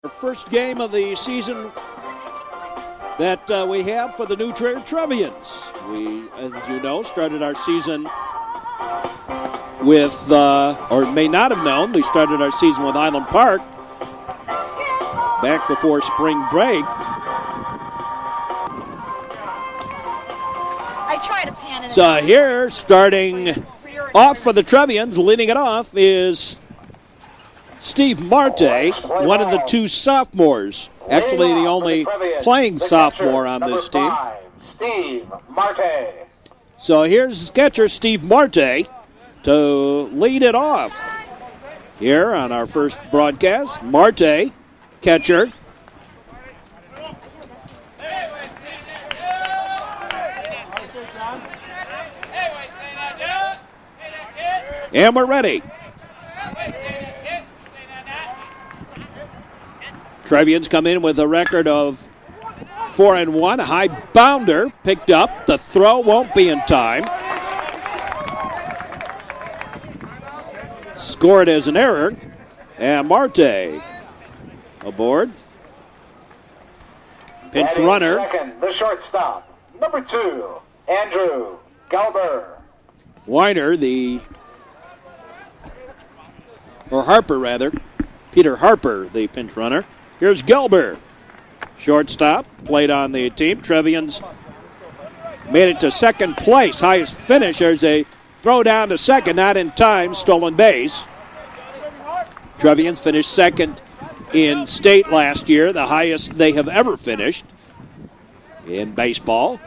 Our first game of the season that we have for the new Trier Trevians. We, as you know, started our season with, or may not have known, we started our season with Island Park back before spring break. I try to pan it. So here, starting off for the Trevians, leading it off is Steve Marte, one of the two sophomores. Actually, the only playing sophomore on this team. Steve Marte. So here's catcher Steve Marte to lead it off. Here on our first broadcast, Marte, catcher. And we're ready. Trevians come in with a record of 4-1. A high bounder picked up. The throw won't be in time. Scored as an error. And Marte aboard. Pinch Batting runner. Second, the shortstop, number 2, Andrew Gelber. Weiner, Harper rather. Peter Harper, the pinch runner. Here's Gelber, shortstop, played on the team. Trevians made it to second place, highest finish. There's a throw down to second, not in time, stolen base. Trevians finished second in state last year, the highest they have ever finished in baseball.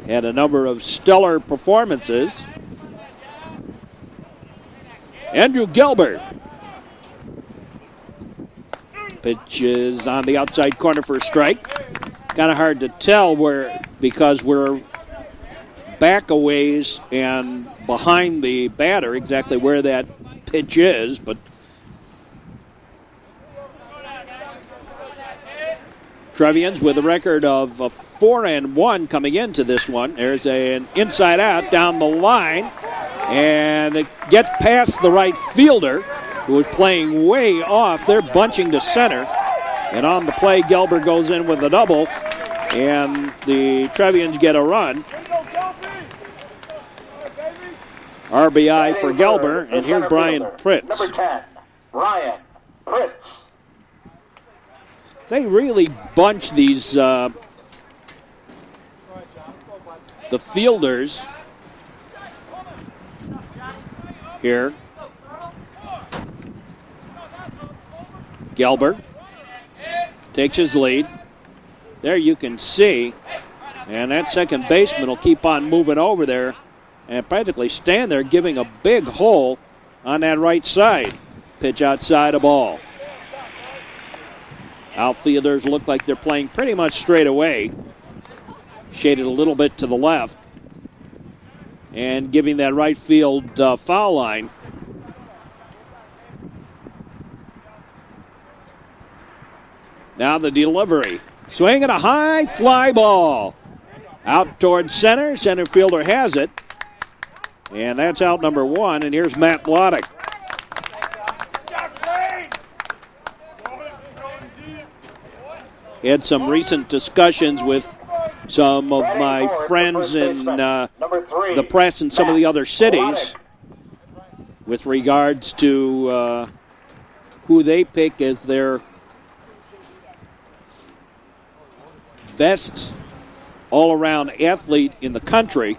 Had a number of stellar performances. Andrew Gelber. Pitch is on the outside corner for a strike. Kind of hard to tell because we're back a ways and behind the batter exactly where that pitch is, but Trevians with a record of 4-1 coming into this one. There's an inside out down the line. And it gets past the right fielder, who is playing way off. They're bunching to center. And on the play, Gelber goes in with a double. And the Trevians get a run. RBI for Gelber. And here's Brian Pritz. Number 10, Brian Pritz. They really bunch these, the fielders here. Gelber takes his lead. There you can see. And that second baseman will keep on moving over there and practically stand there giving a big hole on that right side. Pitch outside, a ball. Outfielders look like they're playing pretty much straight away. Shaded a little bit to the left. And giving that right field foul line. Now the delivery. Swinging a high fly ball. Out towards center. Center fielder has it. And that's out number 1. And here's Matt Bloddick. Had some recent discussions with some of my friends in the press in some of the other cities with regards to who they pick as their best all-around athlete in the country.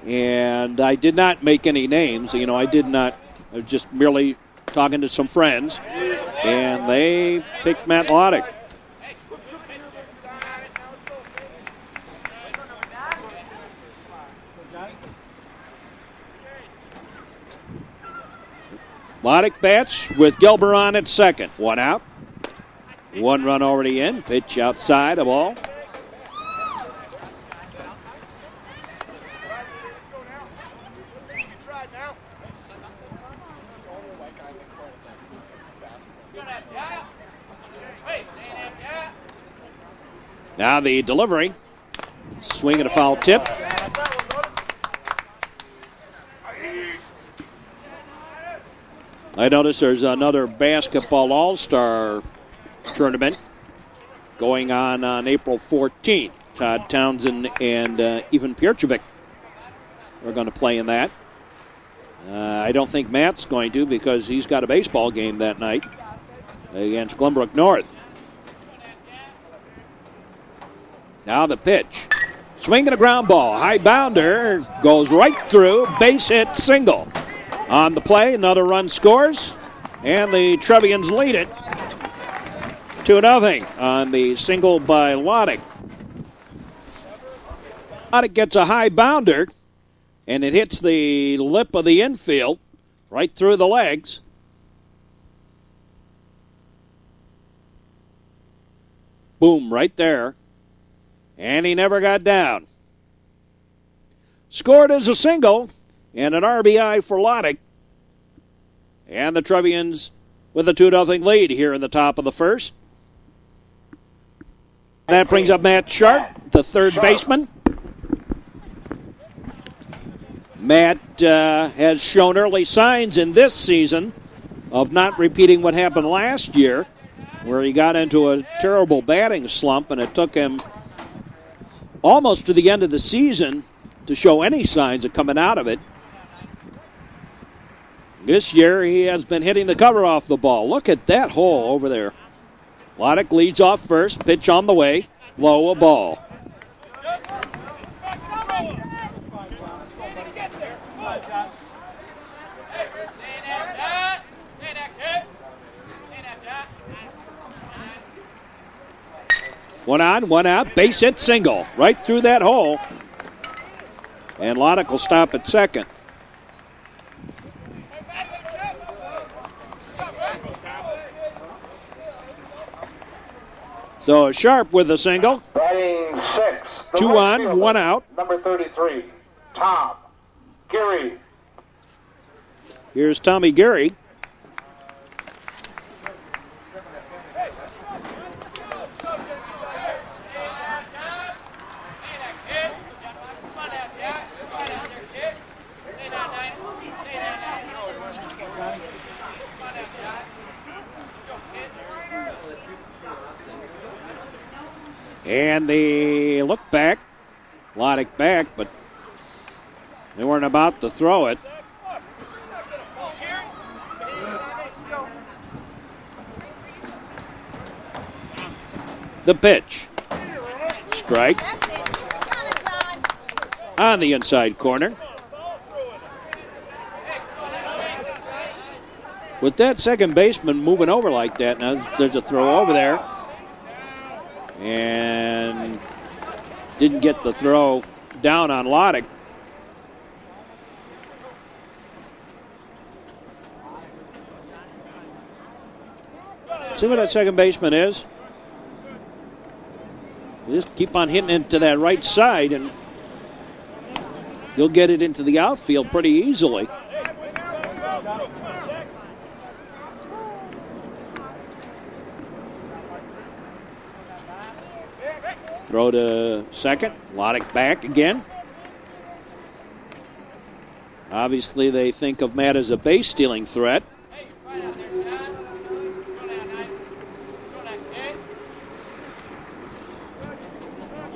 And I did not make any names. I was just merely talking to some friends. And they picked Matt Bloddick. Bloddick bats with Gelber on at second. One out. One run already in. Pitch outside, a ball. Now the delivery. Swing and a foul tip. I notice there's another basketball all-star tournament going on April 14th. Todd Townsend and Ivan Piercevic are going to play in that. I don't think Matt's going to because he's got a baseball game that night against Glenbrook North. Now the pitch. Swinging a ground ball. High bounder. Goes right through. Base hit single. On the play, another run scores. And the Trevians lead it 2-0 on the single by Loddick. Loddick gets a high bounder. And it hits the lip of the infield. Right through the legs. Boom, right there. And he never got down. Scored as a single and an RBI for Loddick. And the Trevians with a 2-0 lead here in the top of the first. That brings up Matt Sharp, the third baseman. Matt has shown early signs in this season of not repeating what happened last year, where he got into a terrible batting slump, and it took him almost to the end of the season to show any signs of coming out of it. This year, he has been hitting the cover off the ball. Look at that hole over there. Loddick leads off first, pitch on the way, low, a ball. One on, one out, base hit single, right through that hole. And Loddick will stop at second. So Sharp with a single. Batting sixth. 2 on, 1 out. Number 33, Tom Geary. Here's Tommy Geary. And they look back. Loddick back, but they weren't about to throw it. The pitch. Strike. On the inside corner. With that second baseman moving over like that, now there's a throw over there. And didn't get the throw down on Loddick. See what that second baseman is? Just keep on hitting it to that right side, and you'll get it into the outfield pretty easily. Throw to second. Loddick back again. Obviously, they think of Matt as a base-stealing threat.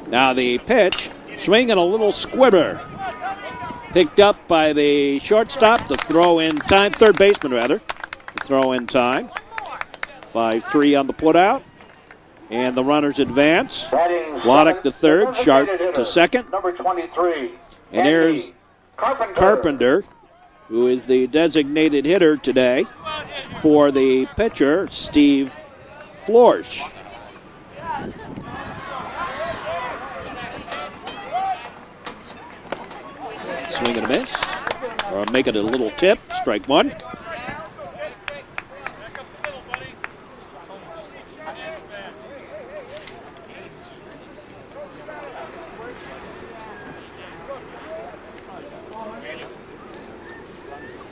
Now the pitch. Swinging a little squibber. Picked up by the shortstop. The throw in time. Third baseman, rather. The throw in time. 5-3 on the putout. And the runners advance. Loddick to third, Sharp to second. Number 23. And here's Carpenter, who is the designated hitter today for the pitcher, Steve Florsch. Swing and a miss. Or make it a little tip. Strike one.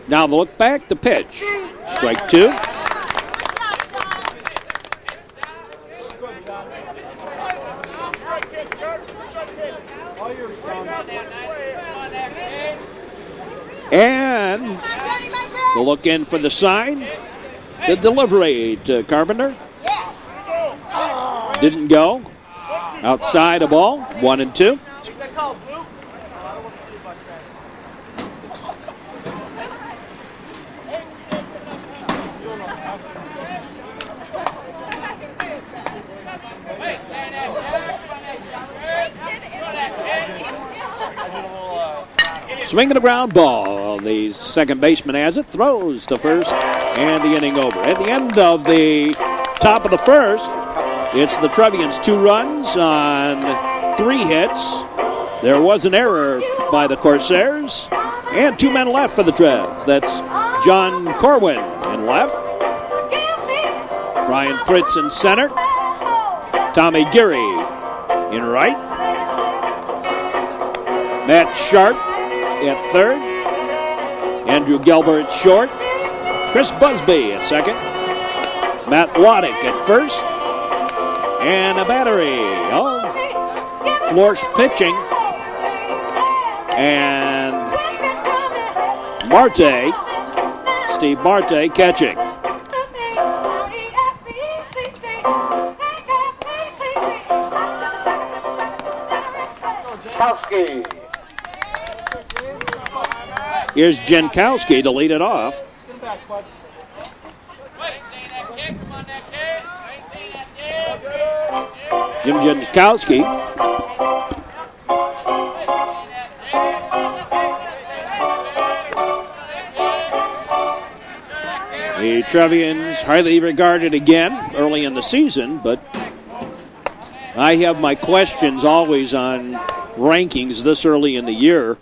Now the look back, the pitch. Strike two. And We'll look in for the sign. The delivery to Carpenter. Didn't go. Outside of ball, 1-2. Swinging a ground ball. The second baseman has it, throws to first, and the inning over. At the end of the top of the first, it's the Trevians 2 runs on 3 hits. There was an error by the Corsairs, and 2 men left for the Trevs. That's John Corwin in left, Brian Pritz in center, Tommy Geary in right, Matt Sharp at third, Andrew Gelber at short, Chris Busby at second, Matt Waddick at first, and a battery of Florsch pitching and Steve Marte catching. Kowski. Here's Jankowski to lead it off. Jim Jankowski. The Trevians highly regarded again early in the season, but I have my questions always on rankings this early in the year.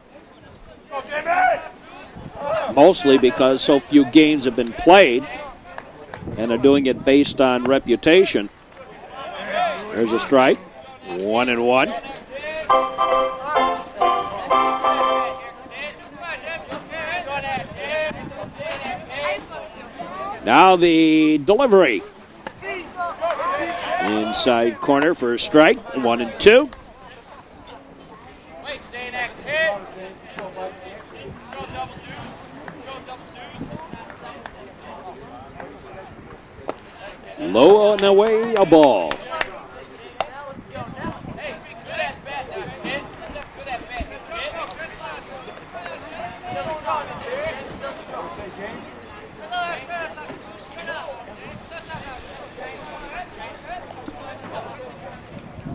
Mostly because so few games have been played and are doing it based on reputation. There's a strike. 1-1. Now the delivery. Inside corner for a strike. 1-2. Low and away, a ball.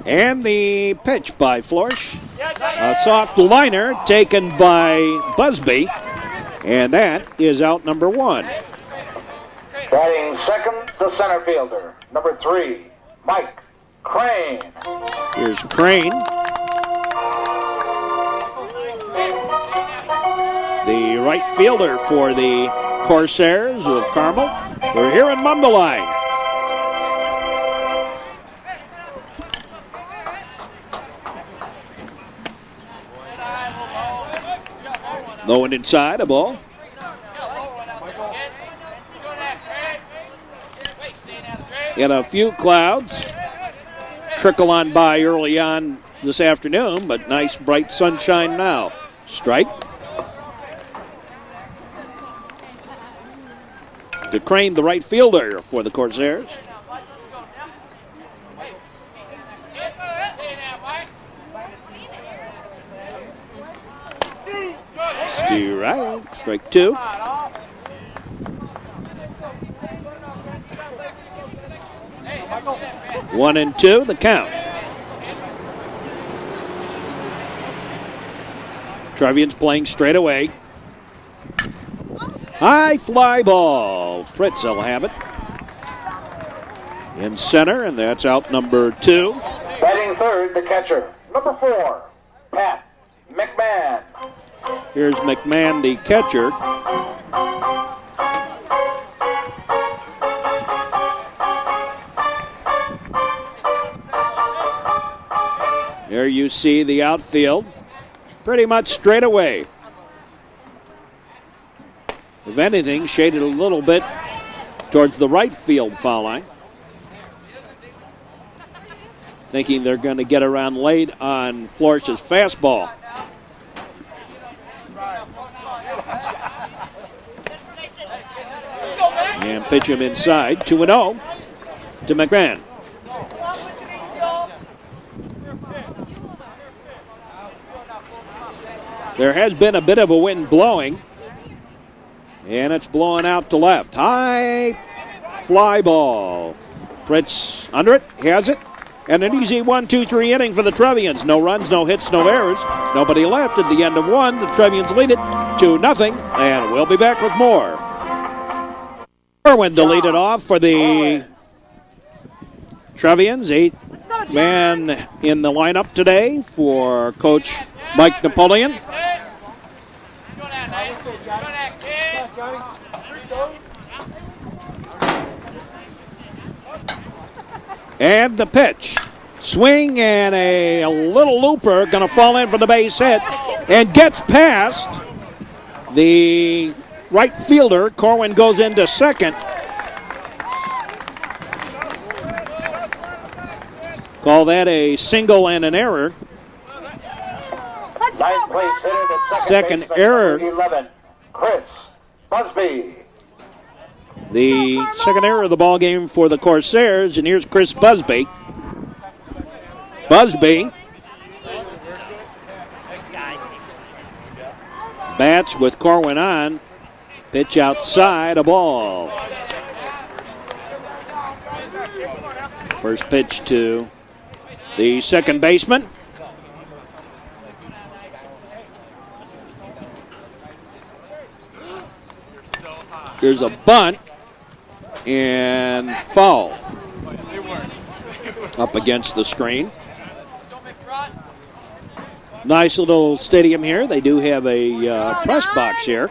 And the pitch by Florsch. A soft liner taken by Busby. And that is out number 1. Batting second, the center fielder, number 3, Mike Crane. Here's Crane. The right fielder for the Corsairs of Carmel. We're here in Mundelein. Low and inside, a ball. Got a few clouds trickle on by early on this afternoon, but nice bright sunshine now. Strike. To Crane, the right fielder for the Corsairs. Stu right, strike 2. One and 2, the count. Trevians playing straight away. High fly ball. Pritz will have it. In center, and that's out number 2. Batting third, the catcher, number 4, Pat McMahon. Here's McMahon, the catcher. There you see the outfield pretty much straight away. If anything, shaded a little bit towards the right field foul line. Thinking they're going to get around late on Florsch's fastball. And pitch him inside, 2-0 to McMahon. There has been a bit of a wind blowing, and it's blowing out to left. High fly ball. Fritz under it, has it, and an easy 1-2-3 inning for the Trevians. No runs, no hits, no errors. Nobody left at the end of one. The Trevians lead it 2-0, and we'll be back with more. Corwin to lead it off for the Trevians, eighth man in the lineup today for Coach Mike Napoleon. And the pitch. Swing and a little looper going to fall in for the base hit and gets past the right fielder. Corwin goes into second. Call that a single and an error. Ninth place hitter, the Second error. 11, Chris Busby. The second error of the ball game for the Corsairs, and here's Chris Busby. Busby bats with Corwin on. Pitch outside, a ball. First pitch to the second baseman. Here's a bunt and foul up against the screen. Nice little stadium here. They do have a press box here.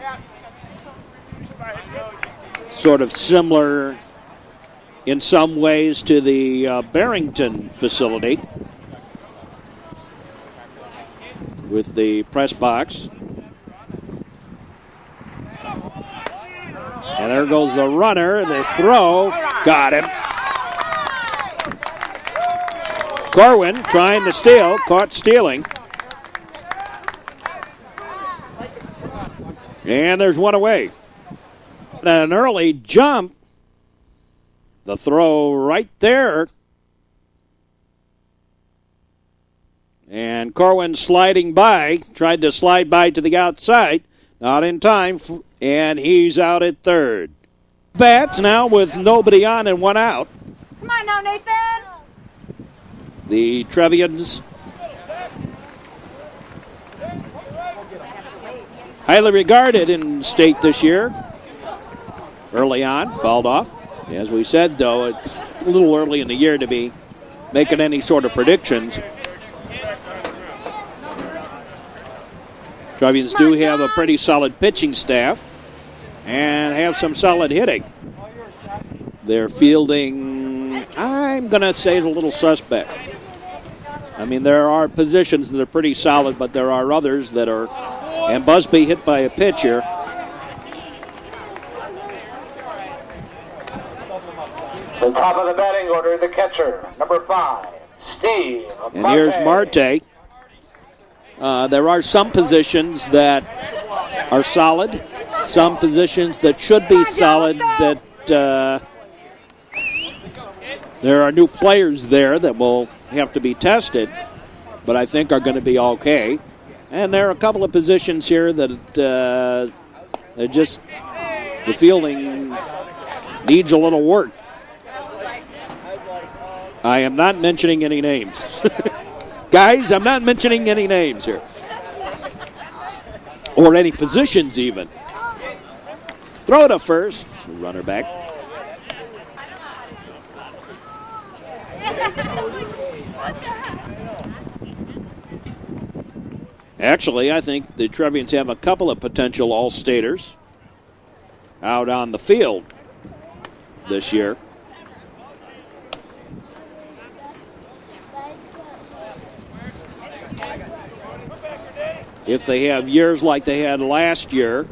Sort of similar in some ways to the Barrington facility with the press box. And there goes the runner. The throw. Got him. Corwin trying to steal. Caught stealing. And there's one away. And an early jump. The throw right there. And Corwin sliding by. Tried to slide by to the outside. Not in time. And he's out at third. Bats now with nobody on and one out. Come on now, Nathan. The Trevians, highly regarded in state this year. Early on, fouled off. As we said, though, it's a little early in the year to be making any sort of predictions. Trevians do have a pretty solid pitching staff and have some solid hitting. Their fielding, I'm going to say, is a little suspect. I mean, there are positions that are pretty solid, but there are others that are. And Busby hit by a pitch here. The top of the batting order, the catcher, number 5, Steve Marte. And here's Marte. There are some positions that are solid, some positions that should be solid that there are new players there that will have to be tested, but I think are going to be okay. And there are a couple of positions here that just the fielding needs a little work. I am not mentioning any names. Guys, I'm not mentioning any names here. Or any positions even. Throw to first. Runner back. Actually, I think the Trevians have a couple of potential All-Staters out on the field this year. If they have years like they had last year,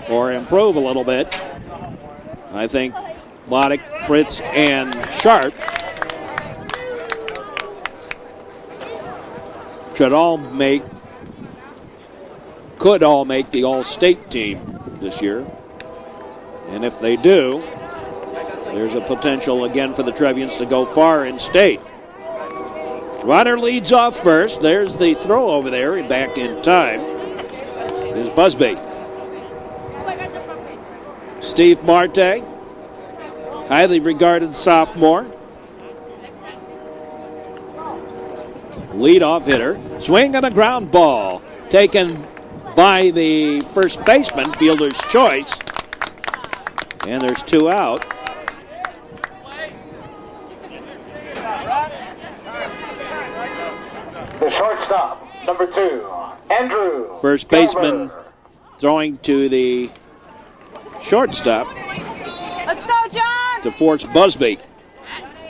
or improve a little bit, I think Loddick, Fritz, and Sharp could all make the All-State team this year. And if they do, there's a potential again for the Trevians to go far in state. Runner leads off first. There's the throw over there, back in time. Is Busby. Steve Marte, highly regarded sophomore. Leadoff hitter. Swing and a ground ball. Taken by the first baseman, fielder's choice. And there's 2 out. The shortstop, number 2, Andrew. First baseman throwing to the shortstop. Let's go, John! To force Busby.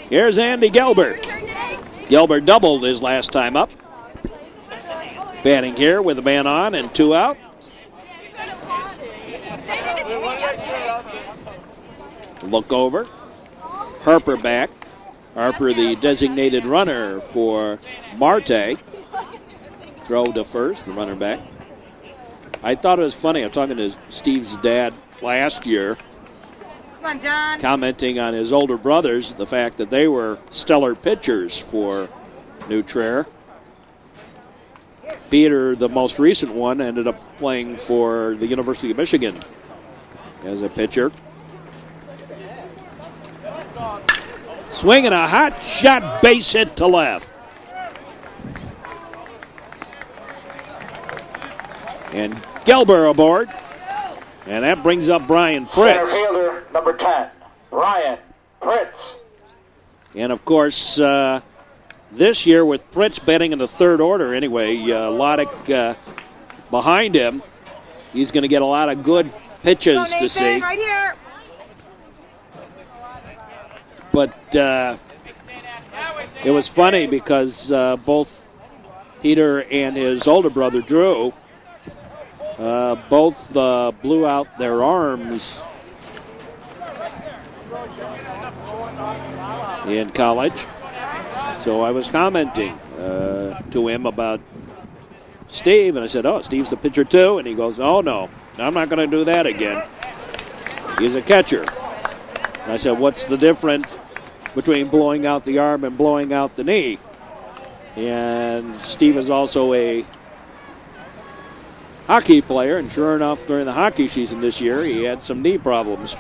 Here's Andy Gelber. Gelber doubled his last time up. Batting here with a man on and 2 out. Look over. Harper back. Harper, the designated runner for Marte. Throw to first, the runner back. I thought it was funny. I'm talking to Steve's dad last year. Come on, John. Commenting on his older brothers, the fact that they were stellar pitchers for New Trier. Peter, the most recent one, ended up playing for the University of Michigan as a pitcher. Swinging a hot shot, base hit to left. And Gelber aboard. And that brings up Brian Pritz. Center fielder, number 10, Brian Pritz. And, of course, this year with Pritz batting in the third order anyway, Loddick behind him, he's going to get a lot of good pitches to see. Right here. But it was funny because both Peter and his older brother, Drew, both blew out their arms in college. So I was commenting to him about Steve, and I said, oh, Steve's the pitcher too? And he goes, oh, no, I'm not going to do that again. He's a catcher. And I said, what's the difference between blowing out the arm and blowing out the knee? And Steve is also a hockey player, and sure enough, during the hockey season this year, he had some knee problems.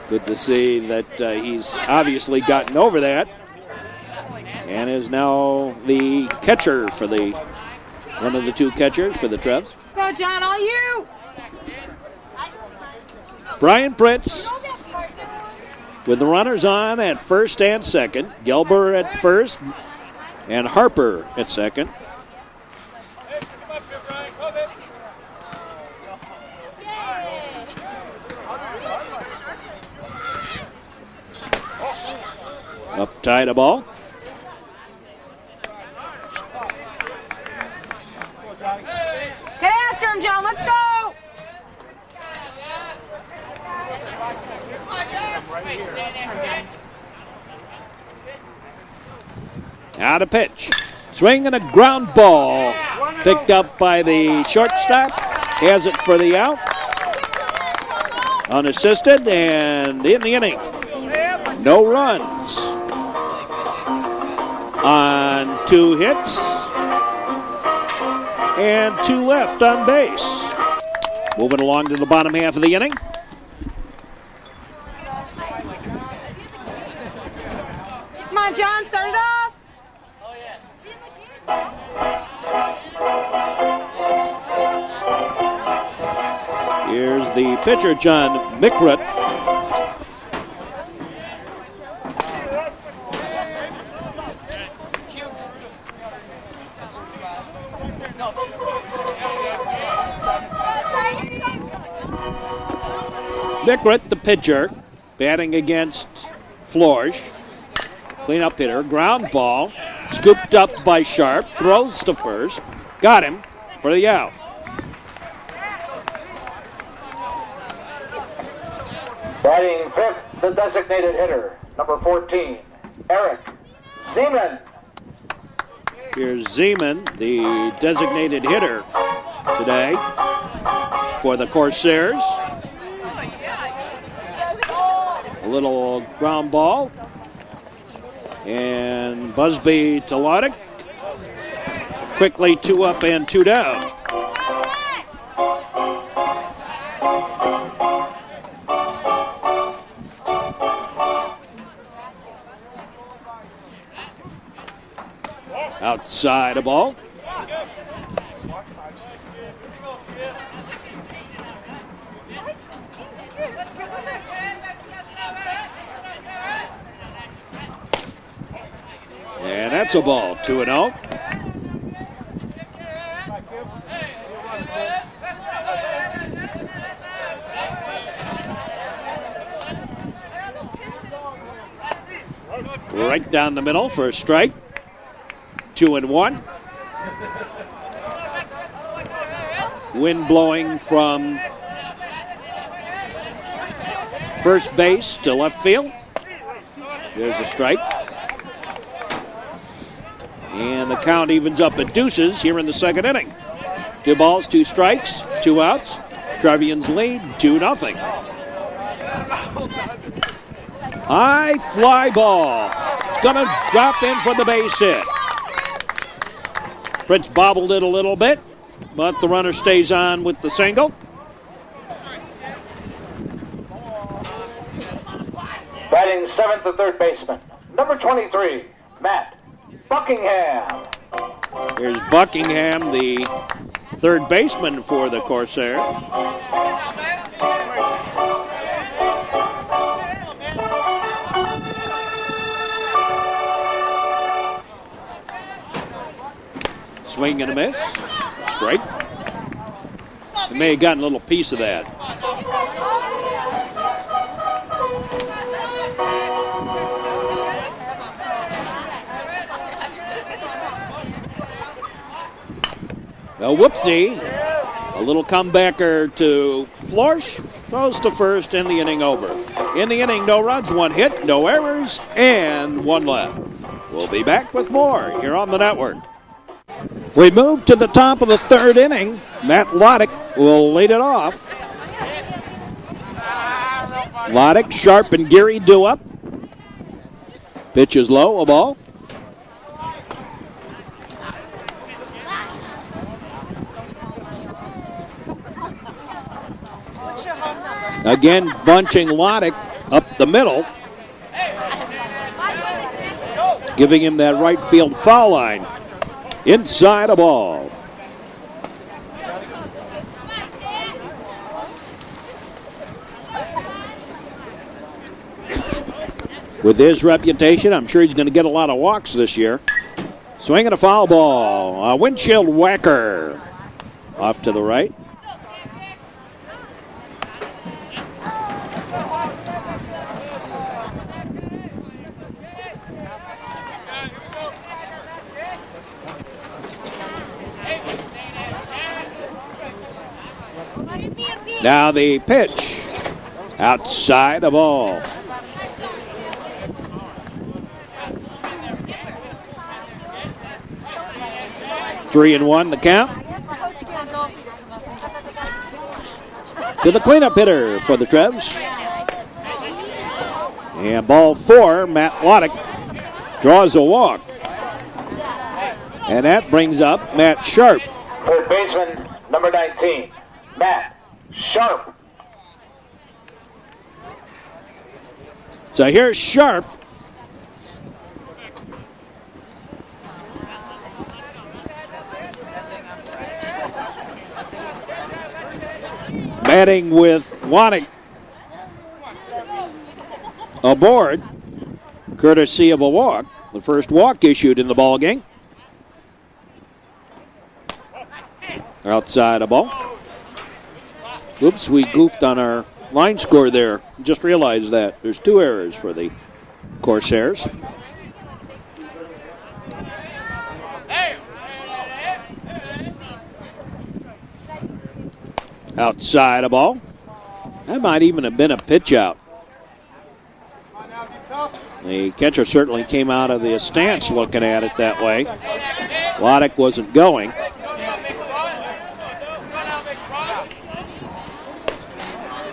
Good to see that he's obviously gotten over that and is now the catcher for one of the 2 catchers for the Trebs. Let's go, John, all you! Brian Pritz with the runners on at first and second. Gelber at first and Harper at second. Up tight a ball. Get after him, John. Let's go. Out of pitch. Swing and a ground ball. Picked up by the shortstop. Has it for the out. Unassisted and in the inning. No runs on 2 hits and 2 left on base. Moving along to the bottom half of the inning. Come on, John, start it off. Here's the pitcher, John Mickret. Mickret, the pitcher, batting against Florsch. Cleanup hitter, ground ball, scooped up by Sharp, throws to first, got him for the out. Batting 5th, the designated hitter, number 14, Eric Zeman. Here's Zeman, the designated hitter today for the Corsairs. A little ground ball. And Busby to Lodick. Quickly 2 up and 2 down. Outside a ball. And that's a ball, 2-0. Right down the middle for a strike. 2-1. Wind blowing from first base to left field. There's a strike. And the count evens up at deuces here in the second inning. 2 balls, 2 strikes, 2 outs. Trevians lead 2-0. High fly ball. It's going to drop in for the base hit. Fritz bobbled it a little bit, but the runner stays on with the single. Batting 7th, the third baseman, number 23, Matt Buckingham. Here's Buckingham, the third baseman for the Corsairs. Swing and a miss. Strike. He may have gotten a little piece of that. A whoopsie. A little comebacker to Florsch. Throws to first and the inning over. In the inning, no runs, 1 hit, no errors, and 1 left. We'll be back with more here on the network. We move to the top of the third inning. Matt Lodick will lead it off. Lodick, Sharp, and Geary do up. Pitch is low, a ball. Again, bunching Lodick up the middle, giving him that right field foul line. Inside a ball. With his reputation, I'm sure he's going to get a lot of walks this year. Swinging a foul ball. A windshield whacker. Off to the right. Now the pitch. Outside a ball. Three and one the count. To the cleanup hitter for the Trevs. And ball 4, Matt Lodick draws a walk. And that brings up Matt Sharp. Third baseman, number 19, Matt Sharp. So here's Sharp. Batting with Lodick aboard, courtesy of a walk. The first walk issued in the ballgame. Outside a ball. Oops, we goofed on our line score there. Just realized that. There's 2 errors for the Corsairs. Outside a ball. That might even have been a pitch out. The catcher certainly came out of the stance looking at it that way. Lodick wasn't going.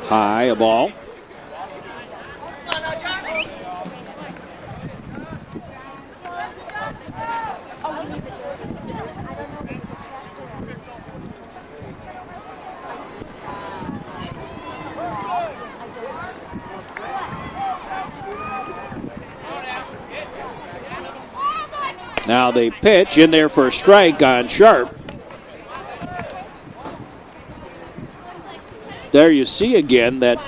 High, a ball. Now they pitch in there for a strike on Sharp. There you see again that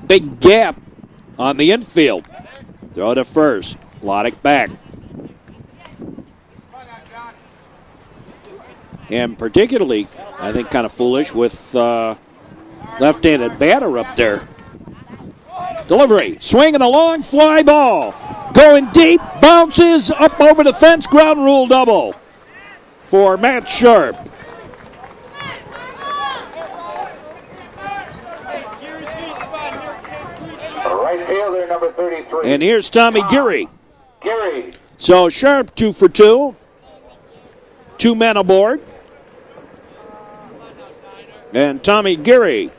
big gap on the infield. Throw to first. Loddick back. And particularly, I think, kind of foolish with left-handed batter up there. Delivery. Swinging a long fly ball. Going deep. Bounces up over the fence. Ground rule double for Matt Sharp. Right fielder, number 33. And here's Tommy Geary. Geary. So Sharp 2 for 2. 2 men aboard. And Tommy Geary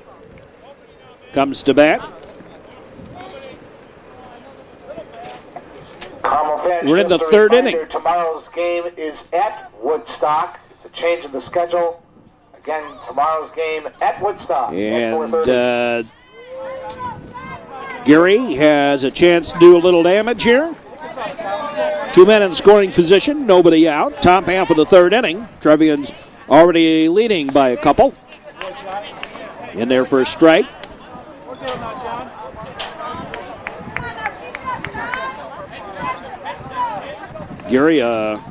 comes to bat. Carmel fans, we're in the just a third reminder, inning. Tomorrow's game is at Woodstock. It's a change in the schedule. Again, tomorrow's game at Woodstock. And Geary has a chance to do a little damage here. 2 men in scoring position, nobody out. Top half of the third inning. Trevians already leading by a couple. In there for a strike. Geary, a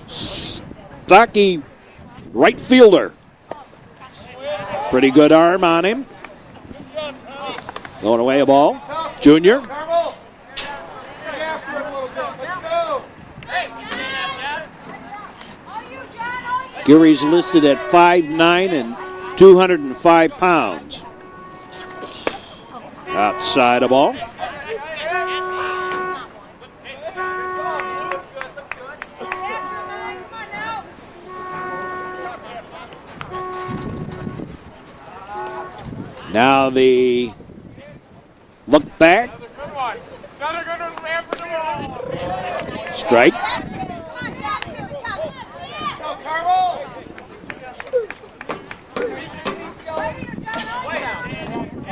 stocky right fielder. Pretty good arm on him. Going away a ball. Junior. Geary's listed at 5'9" and 205 pounds. Outside a ball. Now the look back. Strike.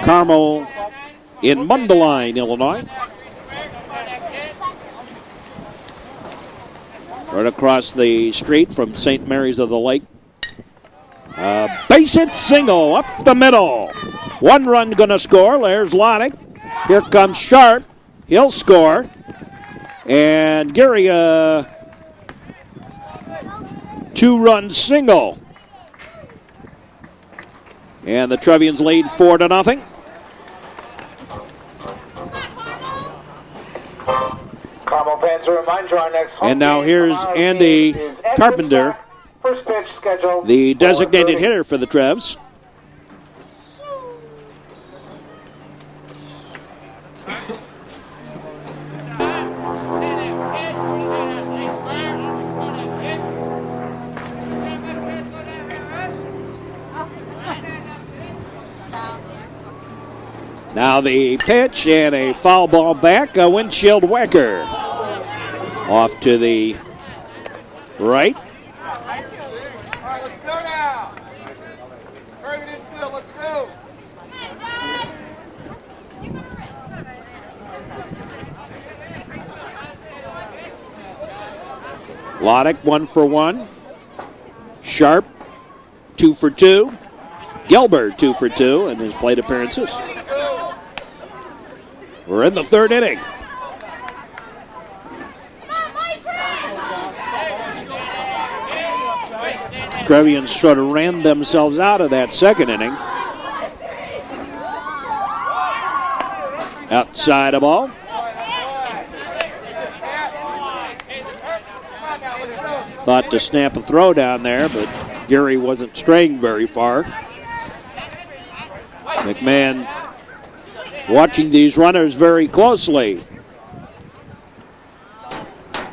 Carmel in Mundelein, Illinois. Right across the street from St. Mary's of the Lake. Base hit single up the middle. 1 run gonna score. There's Loddick. Here comes Sharp. He'll score. And Geary, 2-run single. And the Trevians lead 4-0. Carmel fans, a reminder, our next home And now game here's tomorrow Andy is at Carpenter, Woodstock. First pitch scheduled the designated 4:30. hitter for the Trevs. Now the pitch and a foul ball back, a windshield whacker. Off to the right. All right, let's go now. Hurry it infield, let's go. Loddick 1 for 1. Sharp 2 for 2. Gelber 2 for 2 in his plate appearances. We're in the third inning. Trevians sort of ran themselves out of that second inning. Outside a ball. Thought to snap a throw down there, but Geary wasn't straying very far. McMahon watching these runners very closely.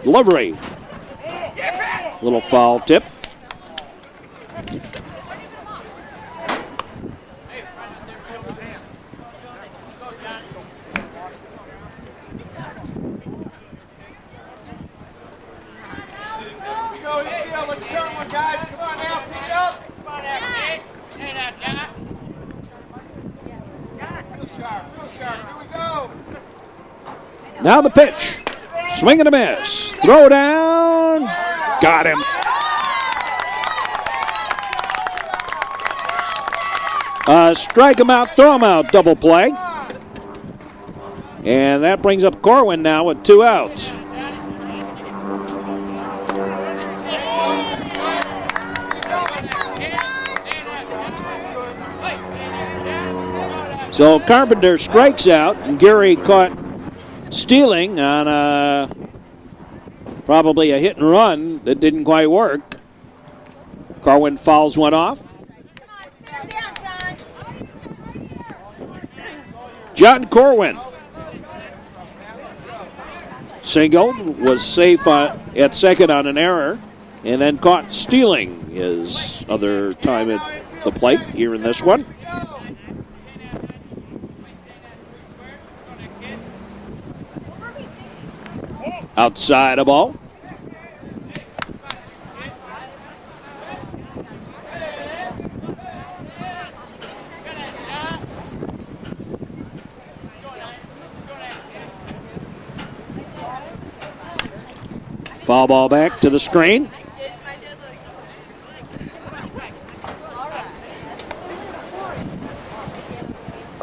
Delivery. Little foul tip. Let's go, guys. Come on now, pick it up. Come on now, kid. Hey, now, John. Real sharp, real sharp. Here we go. Now the pitch. Swing and a miss. Throw down. Got him. Strike him out, throw him out, double play. And that brings up Corwin now with 2 outs. So Carpenter strikes out, and Gary caught stealing on probably a hit and run that didn't quite work. Corwin fouls one off. John Corwin singled, was safe at second on an error, and then caught stealing his other time at the plate here in this one. Outside a ball. Foul ball back to the screen.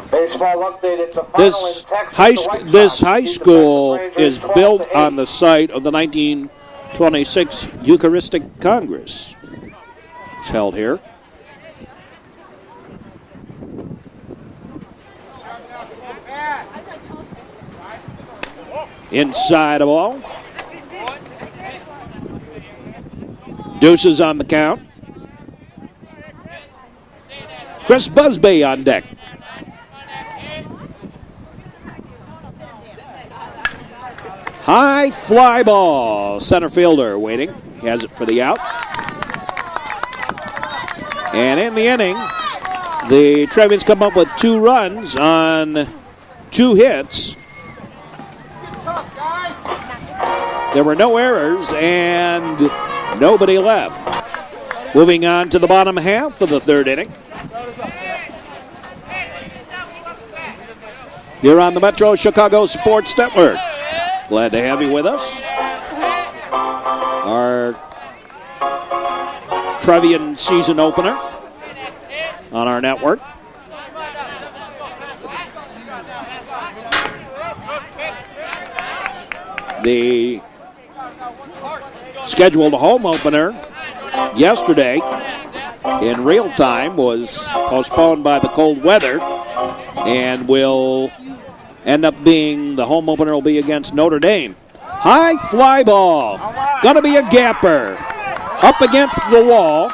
Baseball update, it's a final in Texas. This high school is built on the site of the 1926 Eucharistic Congress. It's held here. Inside a ball. Deuces on the count. Chris Busby on deck. High fly ball. Center fielder waiting. He has it for the out. And in the inning, the Trevians come up with 2 runs on 2 hits. There were no errors and nobody left. Moving on to the bottom half of the 3rd inning. Here on the Metro Chicago Sports Network. Glad to have you with us. Our Trevian season opener on our network. The scheduled home opener yesterday in real time was postponed by the cold weather and will end up being, the home opener will be against Notre Dame. High fly ball. Gonna be a gapper. Up against the wall.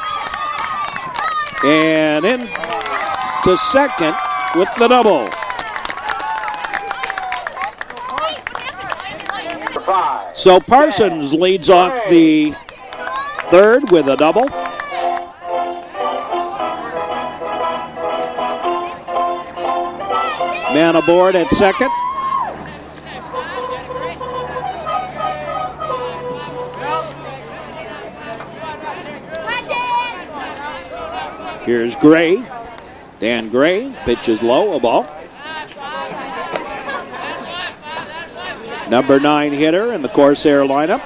And in to second with the double. So Parsons leads off the 3rd with a double. Man aboard at second. Here's Gray. Dan Gray pitches low, a ball. Number 9 hitter in the Corsair lineup.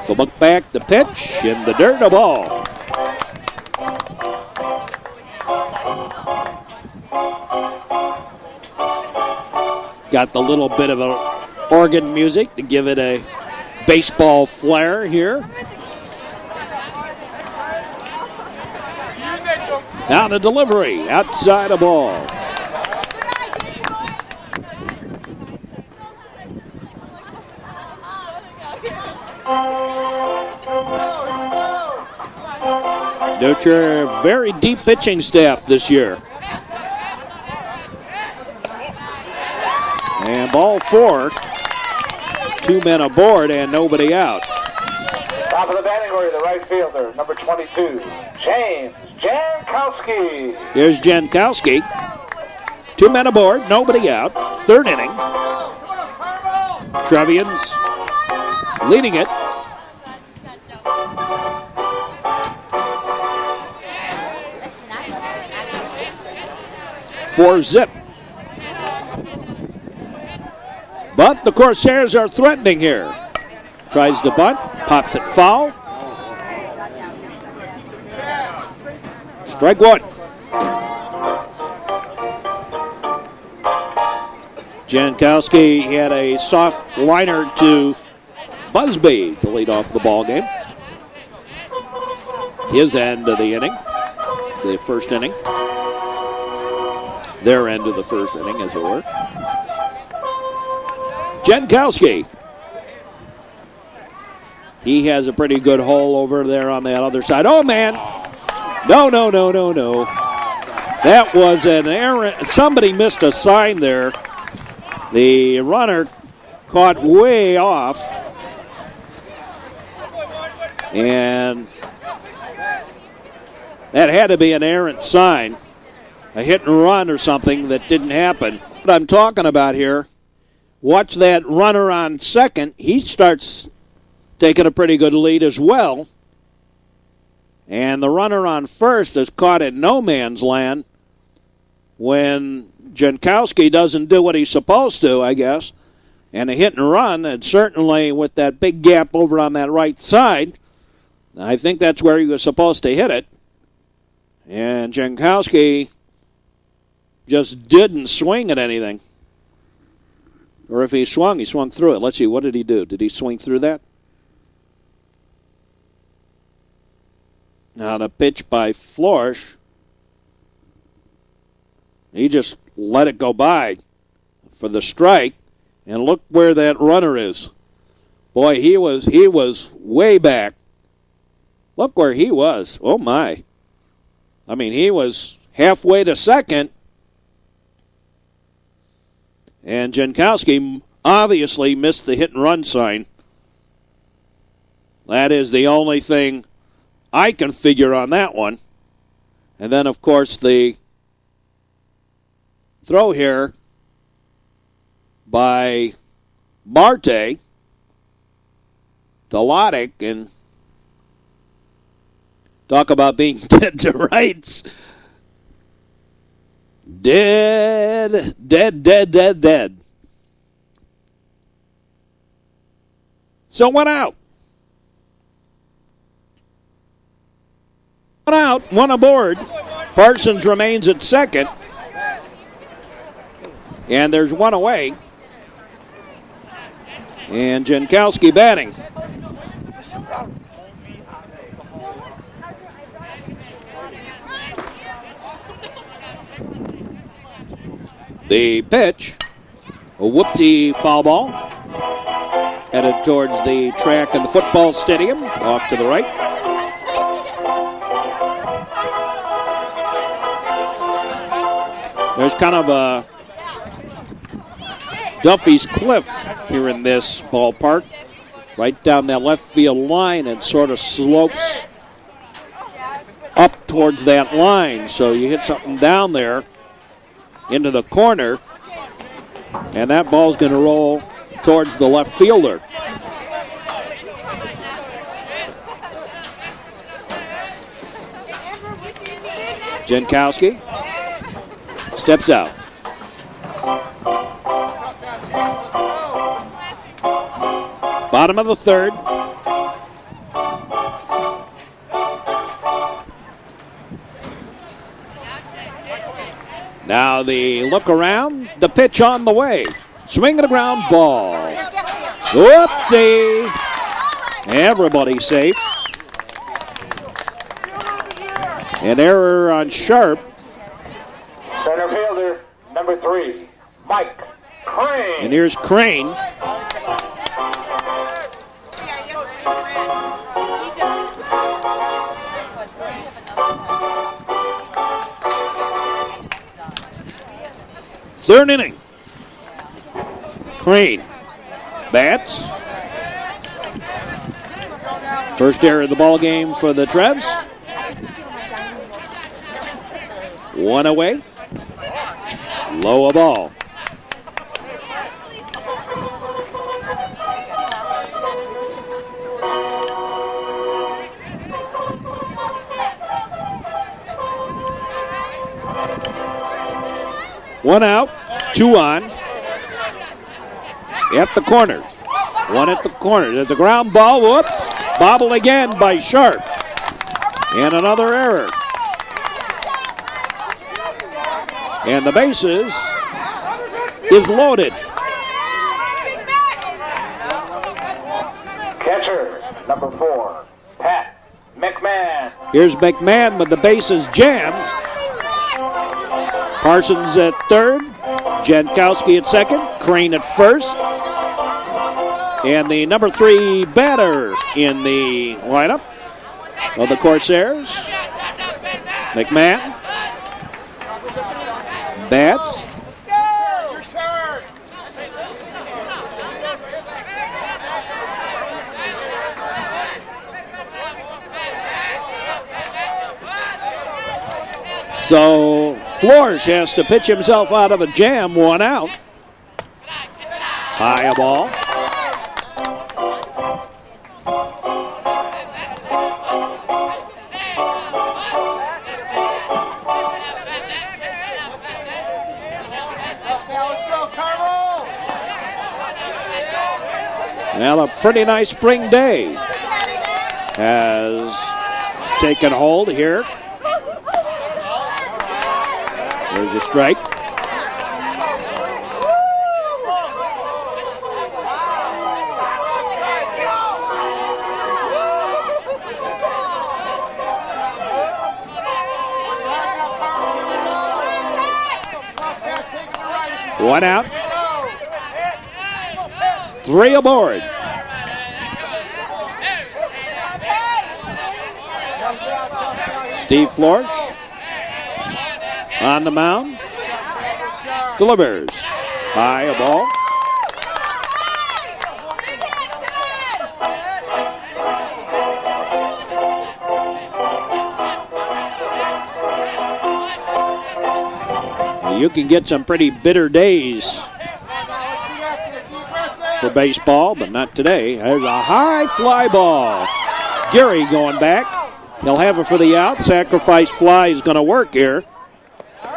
We'll look back, the pitch in the dirt, a ball. Got the little bit of a organ music to give it a baseball flair here. Now the delivery, outside a ball. Deutscher, very deep pitching staff this year. And ball 4. 2 men aboard and nobody out. Top of the batting order, the right fielder, number 22, James Jankowski. Here's Jankowski. 2 men aboard, nobody out. 3rd inning. Trevians leading it. 4-zip. But the Corsairs are threatening here. Tries to bunt, pops it foul. Strike one. Jankowski had a soft liner to Busby to lead off the ball game. His end of the inning, the first inning. Their end of the first inning, as it were. Jankowski. He has a pretty good hole over there on that other side. Oh, man. No. That was an error. Somebody missed a sign there. The runner caught way off. And that had to be an errant sign. A hit and run or something that didn't happen. What I'm talking about here, watch that runner on second. He starts taking a pretty good lead as well. And the runner on first is caught in no man's land when Jankowski doesn't do what he's supposed to, I guess. And a hit and run, and certainly with that big gap over on that right side, I think that's where he was supposed to hit it. And Jankowski just didn't swing at anything. Or if he swung through it. Let's see, what did he do? Did he swing through that? Now the pitch by Florsch. He just let it go by for the strike. And look where that runner is. Boy, he was way back. Look where he was. Oh, my. I mean, he was halfway to second. And Jankowski obviously missed the hit and run sign. That is the only thing I can figure on that one. And then, of course, the throw here by Marte to Loddick, and talk about being dead to rights. Dead. So one out. One out, one aboard. Parsons remains at second. And there's one away. And Jankowski batting. The pitch, a whoopsie foul ball, headed towards the track in the football stadium, off to the right. There's kind of a Duffy's Cliff here in this ballpark, right down that left field line, and sort of slopes up towards that line. So you hit something down there into the corner, and that ball's going to roll towards the left fielder. Jankowski steps out. Bottom of the third. Now the look around, the pitch on the way. Swing and a ground ball. Whoopsie. Everybody safe. An error on Sharp. Center fielder, number 3, Mike Crane. And here's Crane. Third inning. Crane bats. First error of the ball game for the Trevs. One away. Low a ball. 1 out, 2 on. At the corners. 1 at the corner. There's a ground ball. Whoops. Bobbled again by Sharp. And another error. And the bases is loaded. Catcher, number 4, Pat McMahon. Here's McMahon with the bases jammed. Parsons at third. Jankowski at second. Crane at first. And the number 3 batter in the lineup of the Corsairs, McMahon. Bats. So Flores has to pitch himself out of a jam, 1 out. High a ball. Well, a pretty nice spring day has taken hold here. There's a strike. One out. 3 aboard. Steve Flores on the mound. Delivers. High a ball. You can get some pretty bitter days for baseball, but not today. There's a high fly ball. Gary going back. He'll have it for the out. Sacrifice fly is going to work here.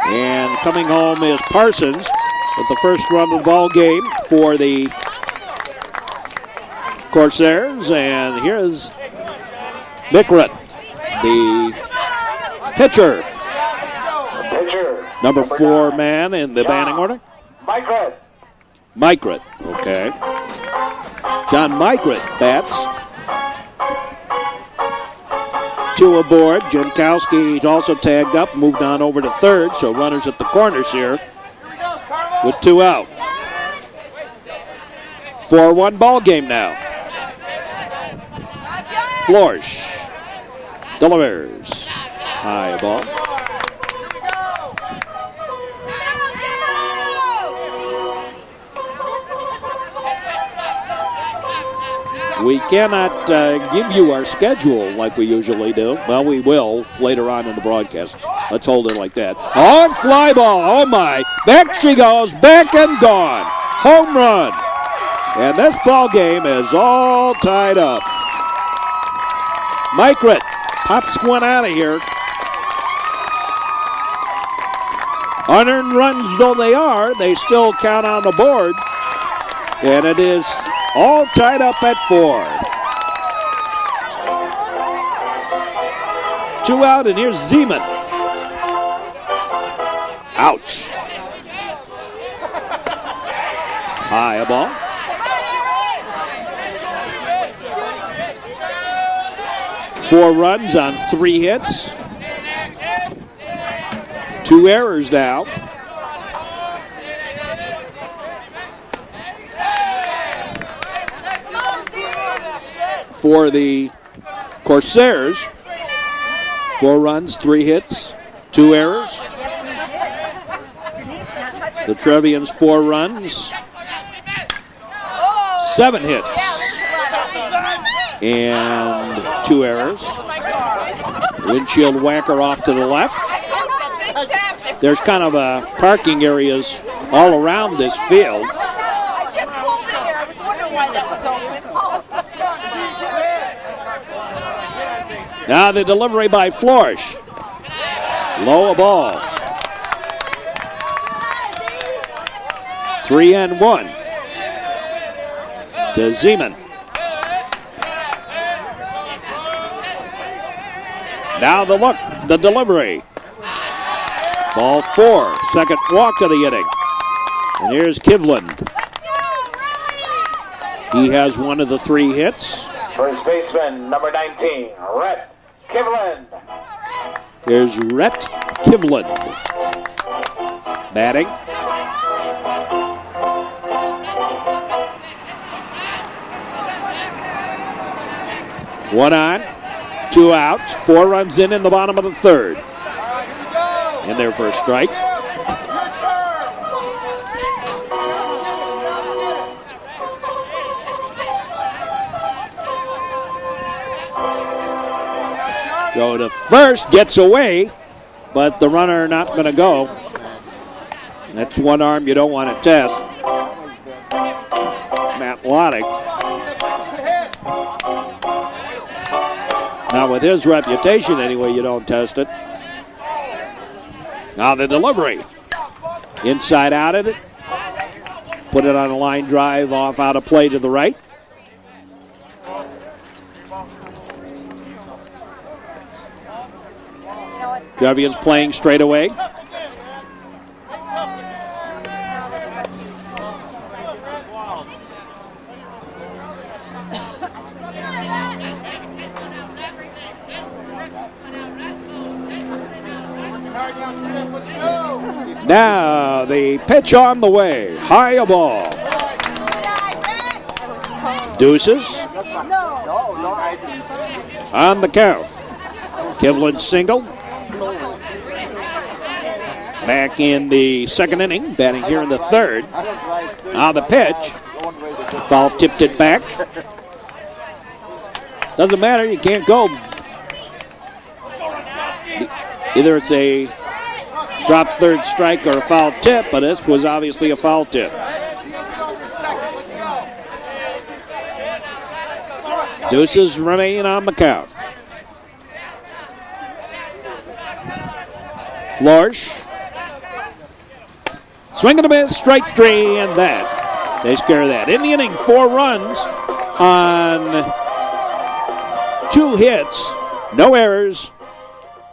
And coming home is Parsons with the first run of the ball game for the Corsairs. And here's Bickert, the pitcher. Number 4 man in the batting order. Mykret, okay. John Mykret bats. 2 aboard. Jankowski also tagged up, moved on over to third, so runners at the corners here with 2 out. 4-1 ball game now. Flores delivers. High ball. We cannot give you our schedule like we usually do. Well, we will later on in the broadcast. Let's hold it like that. On fly ball. Oh, my. Back she goes. Back and gone. Home run. And this ball game is all tied up. Mykret pops one out of here. Unearned runs though they are, they still count on the board. And it is all tied up at 4. 2 out, and here's Zeman. Ouch. High ball. Four runs on 3 hits. 2 errors now. For the Corsairs, 4 runs, 3 hits, 2 errors. The Trevians, 4 runs, 7 hits, and 2 errors. Windshield whacker off to the left. There's kind of parking areas all around this field. I just pulled in here. I was wondering why that was open. Now the delivery by Flores. Low a ball. 3-1 to Zeman. Now the look, the delivery. Ball 4, second walk of the inning. And here's Kivlin. He has one of the 3 hits. First baseman, number 19, Rhett Kivlin. Here's Rhett Kivlin batting. One on, 2 outs, 4 runs in the bottom of the 3rd. In there for a strike. Go to first, gets away, but the runner not going to go. That's one arm you don't want to test. Matt Loddick. Now with his reputation anyway, you don't test it. Now the delivery. Inside out of it. Put it on a line drive off out of play to the right. Trevians playing straight away. Now the pitch on the way. High a ball. Deuces. On the count. Kivlin single. Back in the 2nd inning, batting here in the 3rd. Now the pitch. Foul tipped it back. Doesn't matter, you can't go. Either it's a drop 3rd strike or a foul tip, but this was obviously a foul tip. Deuces remain on the count. Florsch. Swing and a miss, strike 3, and that takes care of that. In the inning, 4 runs on 2 hits, no errors,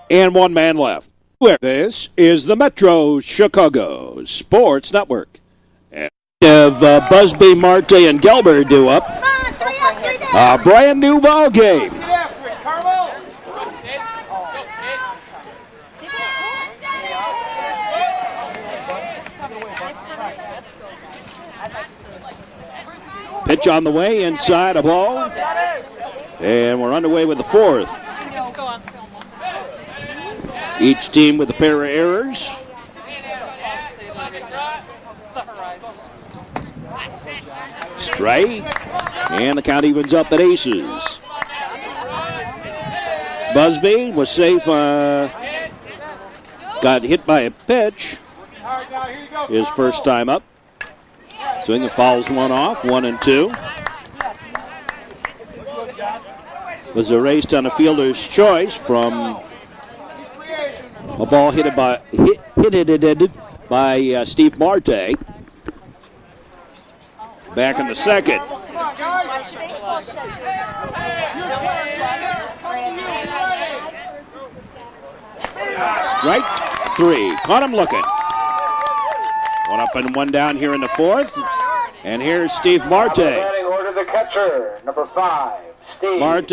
and 1 man left. This is the Metro Chicago Sports Network. And have Busby, Marte, and Gelber do up a brand new ball game. Carmel. Pitch on the way, inside a ball. And we're underway with the 4th. Each team with a pair of errors. Strike. And the count evens up at aces. Busby was safe. Got hit by a pitch. His first time up. Swing and fouls one off, 1-2. Was erased on a fielder's choice from a ball hit by Steve Marte. Back in the 2nd. Strike 3. Caught him looking. 1 up and 1 down here in the 4th. And here's Steve Marte. Batting order, the catcher, number 5, Steve Marte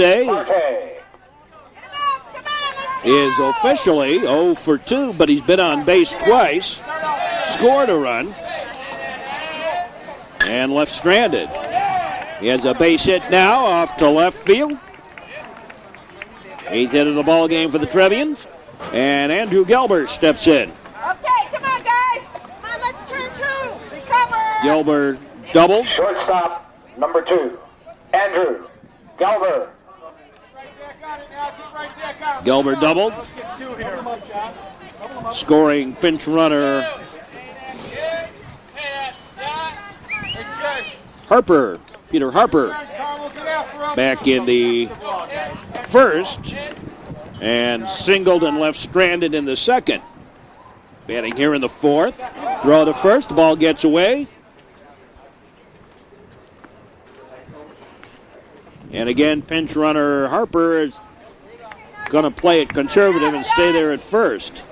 is officially 0 for 2, but he's been on base twice. Scored a run. And left stranded. He has a base hit now off to left field. 8th hit of the ball game for the Trevians. And Andrew Gelber steps in. Okay, come on, guys. Come on, let's turn 2. Recover. Gelber doubled. Shortstop, number 2, Andrew Gelber. Gelber doubled. Scoring pinch runner Harper, Peter Harper, back in the 1st and singled and left stranded in the 2nd. Batting here in the 4th. Throw to first, the ball gets away. And again, pinch runner Harper is going to play it conservative and stay there at first.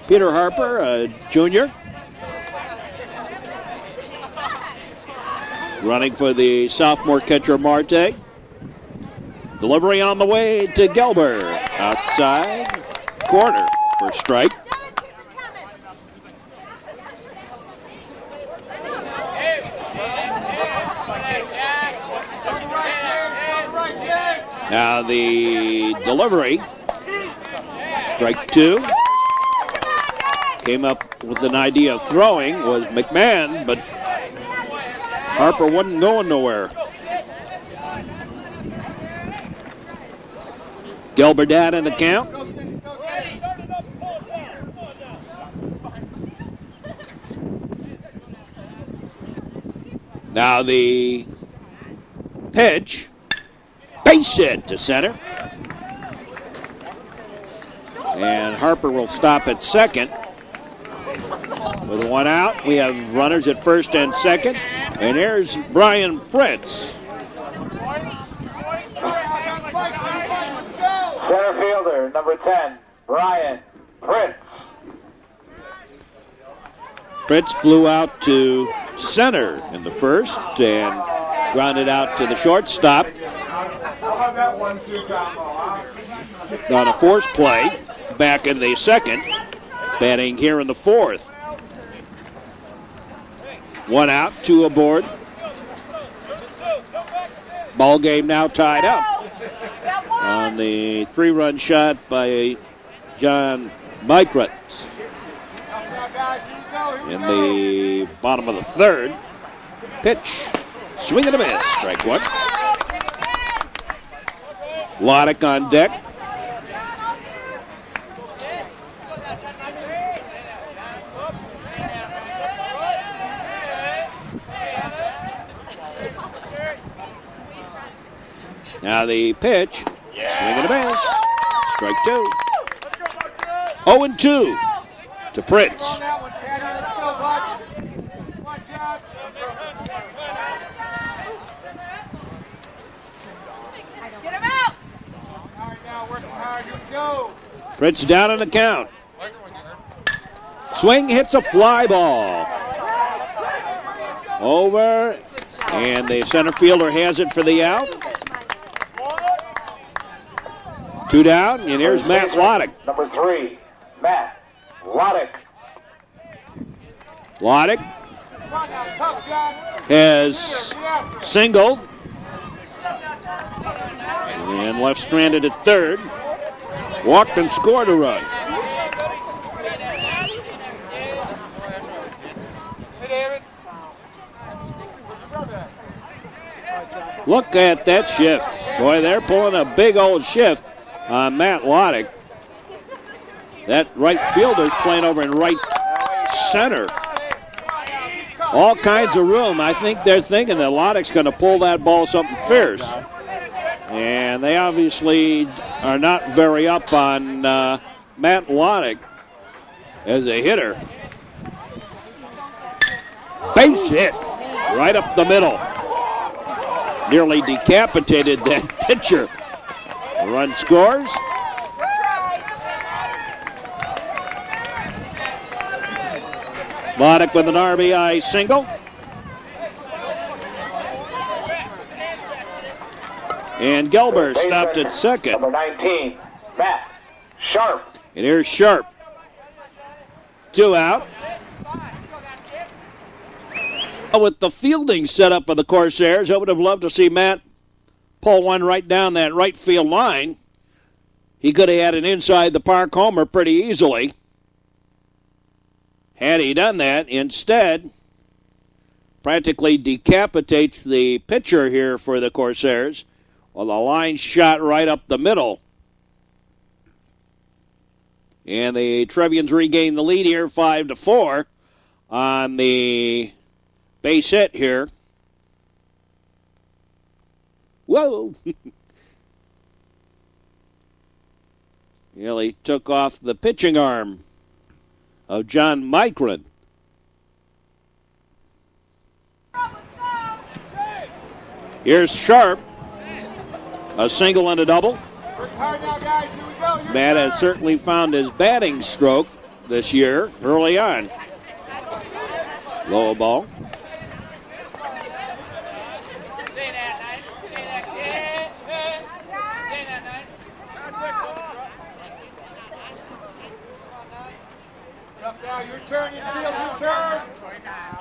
Peter Harper, a junior, running for the sophomore catcher Marte. Delivery on the way to Gelber. Outside corner for strike. Now the delivery. Strike two. Came up with an idea of throwing was McMahon, but Harper wasn't going nowhere. Gelber down in the count. Now the pitch. Base hit to center. And Harper will stop at second. With one out, we have runners at first and second. And here's Brian Fritz. Center fielder, number 10, Brian Fritz. Fritz flew out to center in the first and grounded out to the shortstop. On a force play, back in the second, batting here in the fourth. One out, two aboard. Ball game now tied up on the 3-run shot by John Micret in the bottom of the third. Pitch, swing and a miss, strike one. Loddick on deck. Now the pitch, swing and a miss, strike two. 0-2 to Prince. Prince down on the count. Swing hits a fly ball. Over, and the center fielder has it for the out. Two down, and here's Matt Loddick. Number 3, Matt Loddick. Loddick has singled and left stranded at third. Walked and scored a run. Look at that shift. Boy, they're pulling a big old shift on Matt Loddick. That right fielder's playing over in right center. All kinds of room. I think they're thinking that Loddick's going to pull that ball something fierce. And they obviously are not very up on Matt Loddick as a hitter. Base hit right up the middle. Nearly decapitated that pitcher. The run scores. Loddick with an RBI single. And Gelber stopped at second. Number 19, Matt Sharp. And here's Sharp. Two out. With the fielding setup of the Corsairs, I would have loved to see Matt pull one right down that right field line. He could have had an inside the park homer pretty easily. Had he done that, instead, practically decapitates the pitcher here for the Corsairs. Well, the line shot right up the middle. And the Trevians regain the lead here, 5-4 on the base hit here. Whoa! Really took off the pitching arm of John Micron. Here's Sharp. A single and a double. Work hard now, guys. Here we go. Your Matt has turn. certainly found his batting stroke this year early on. Low ball. Tough now. Your turn. Your field. Your turn.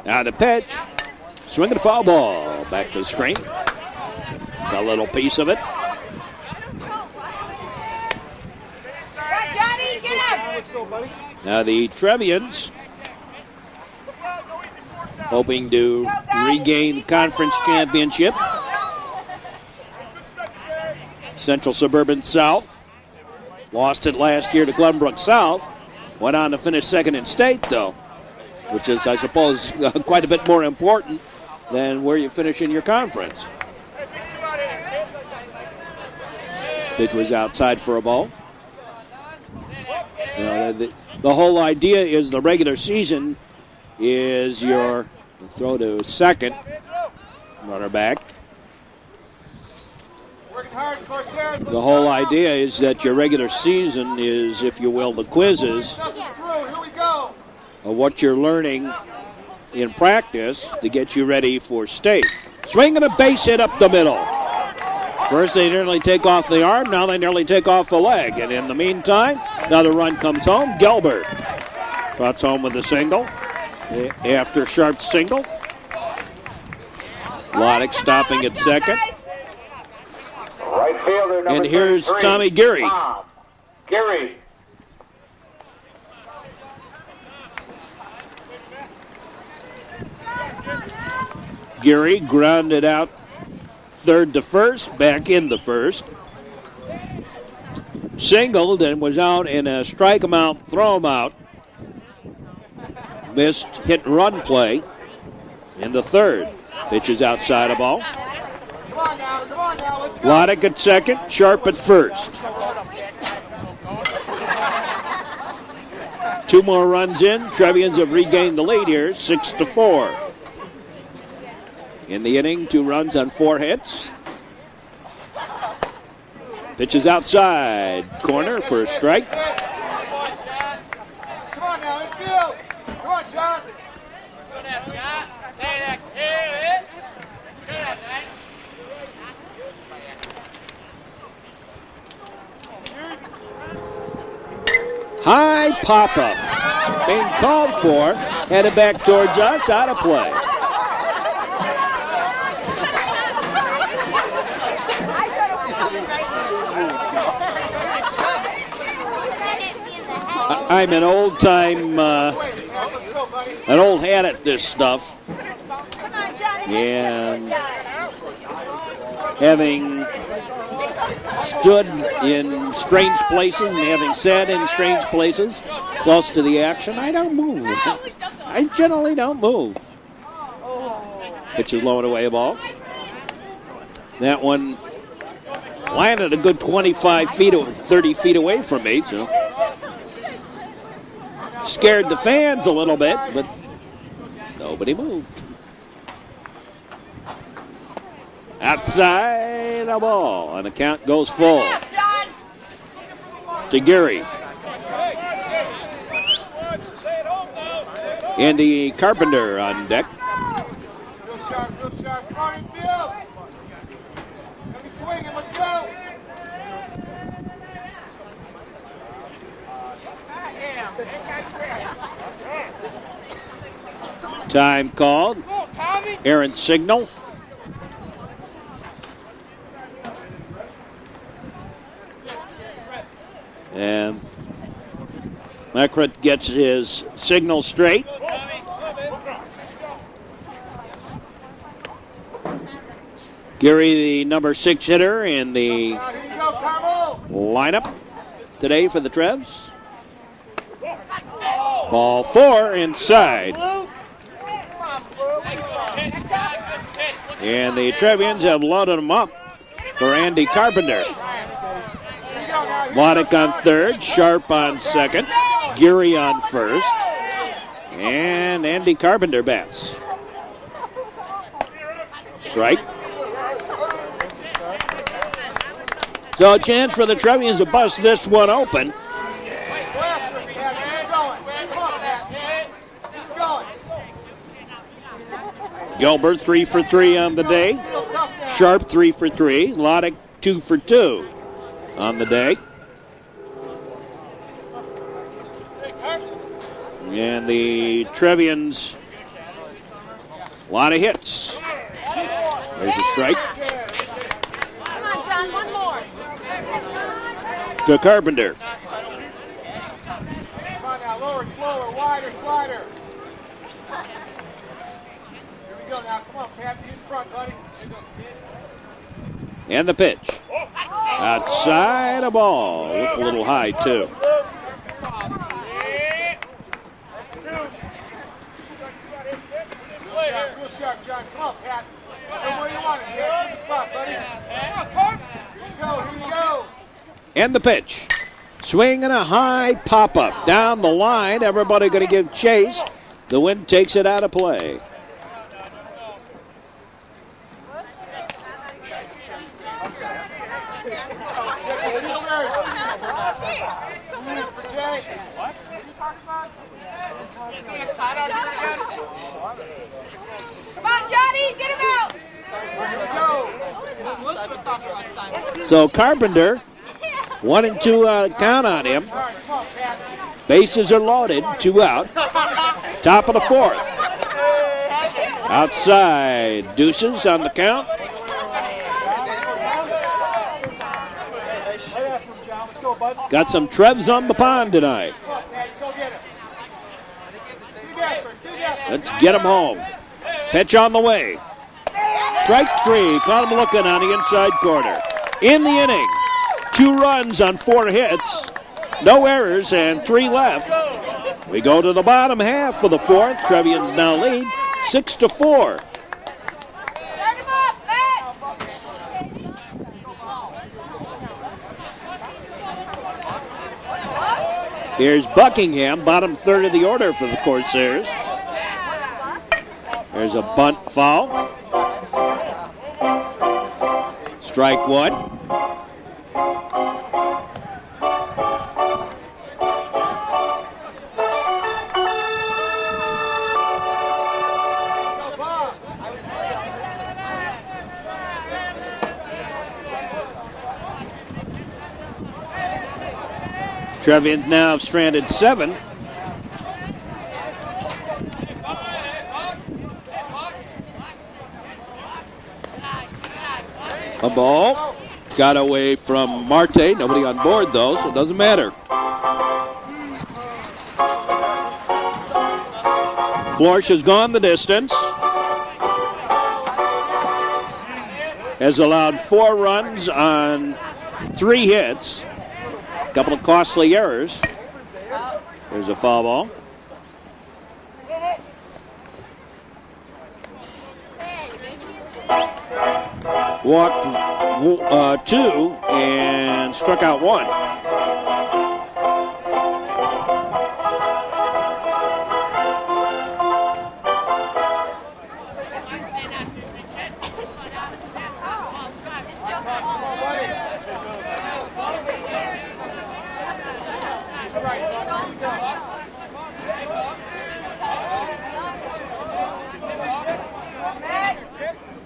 Now the pitch. Swing and a foul ball. Back to the screen. Got a little piece of it. Johnny, get up! Let's go, buddy. Now the Trevians hoping to regain conference championship. Central Suburban South lost it last year to Glenbrook South. Went on to finish second in state, though, which is, I suppose, quite a bit more important than where you finish in your conference. Pitch was outside for a ball. You know, the whole idea is the regular season is your throw to second, runner back. Working hard, Corsairs. The whole idea is that your regular season is, if you will, the quizzes Nothing through. Here we go. of what you're learning in practice to get you ready for state. Swinging a base hit up the middle. First they nearly take off the arm, now they nearly take off the leg. And in the meantime, another run comes home. Gelbert trots home with a single. After Sharp's single. Loddick stopping at second. Right fielder number And here's 33, Tommy Geary. Tom Geary. Geary grounded out third to first, back in the first. Singled and was out in a strike him out, throw him out. Missed hit and run play in the third. Pitch is outside a ball. Come on now, let's go. Loddick at second, Sharp at first. 2 more runs in. Trevians have regained the lead here, 6-4. In the inning, 2 runs on 4 hits. Pitch is outside. Corner for a strike. Come on now, infield. Come on, John. High pop-up. Being called for. Headed back towards us. Out of play. I'm an old time, an old hat at this stuff. And having stood in strange places and having sat in strange places close to the action, I don't move. I generally don't move. Pitch is low and away a ball. That one landed a good 25 feet or 30 feet away from me, so scared the fans a little bit, but nobody moved. Outside a ball, and the count goes full to Geary. Andy Carpenter on deck. Real sharp. Come on, infield. Let me swing and let's go. Time called. Errant signal. And Eckert gets his signal straight. Geary, the number 6 hitter in the Here you go, Carmel. lineup today for the Trevs. Ball 4 inside. And the Trevians have loaded him up for Andy Carpenter. Loddick on third, Sharp on second, Geary on first, and Andy Carpenter bats. Strike. So a chance for the Trevians to bust this one open. Go after him, Pat. Keep going. Come on, Pat. Keep going. Gilbert 3 for 3 on the day. Real tough now. Sharp 3 for 3. Loddick 2 for 2 on the day. And the Trevians, a lot of hits. There's a strike Come on, John, one more. to Carpenter. Come on now, lower, slower, wider, slider. Here we go now. Come on, Pat. Be in front, buddy. And the pitch. Outside a ball. Looked a little high, too. Real sharp, John. Come on, Pat. Show where you want it, Pat. Give the spot, buddy. Here you go. Here you go. And the pitch. Swing and a high pop-up. Down the line. Everybody going to give chase. The wind takes it out of play. Come on, Johnny, get him out. So Carpenter, 1 and 2 count on him. Bases are loaded, 2 out. Top of the 4th. Outside, deuces on the count. Got some Trevs on the pond tonight. Let's get him home. Pitch on the way. Strike 3. Caught him looking on the inside corner. In the inning, 2 runs on 4 hits. No errors and 3 left. We go to the bottom half for the 4th. Trevians now lead 6-4. Turn him up, Matt. Here's Buckingham, bottom third of the order for the Corsairs. There's a bunt foul. Strike 1. Trevians now have stranded 7. A ball. Got away from Marte. Nobody on board, though, so it doesn't matter. Florsch has gone the distance. Has allowed 4 runs on 3 hits. A couple of costly errors. There's a foul ball. Walked 2 and struck out 1.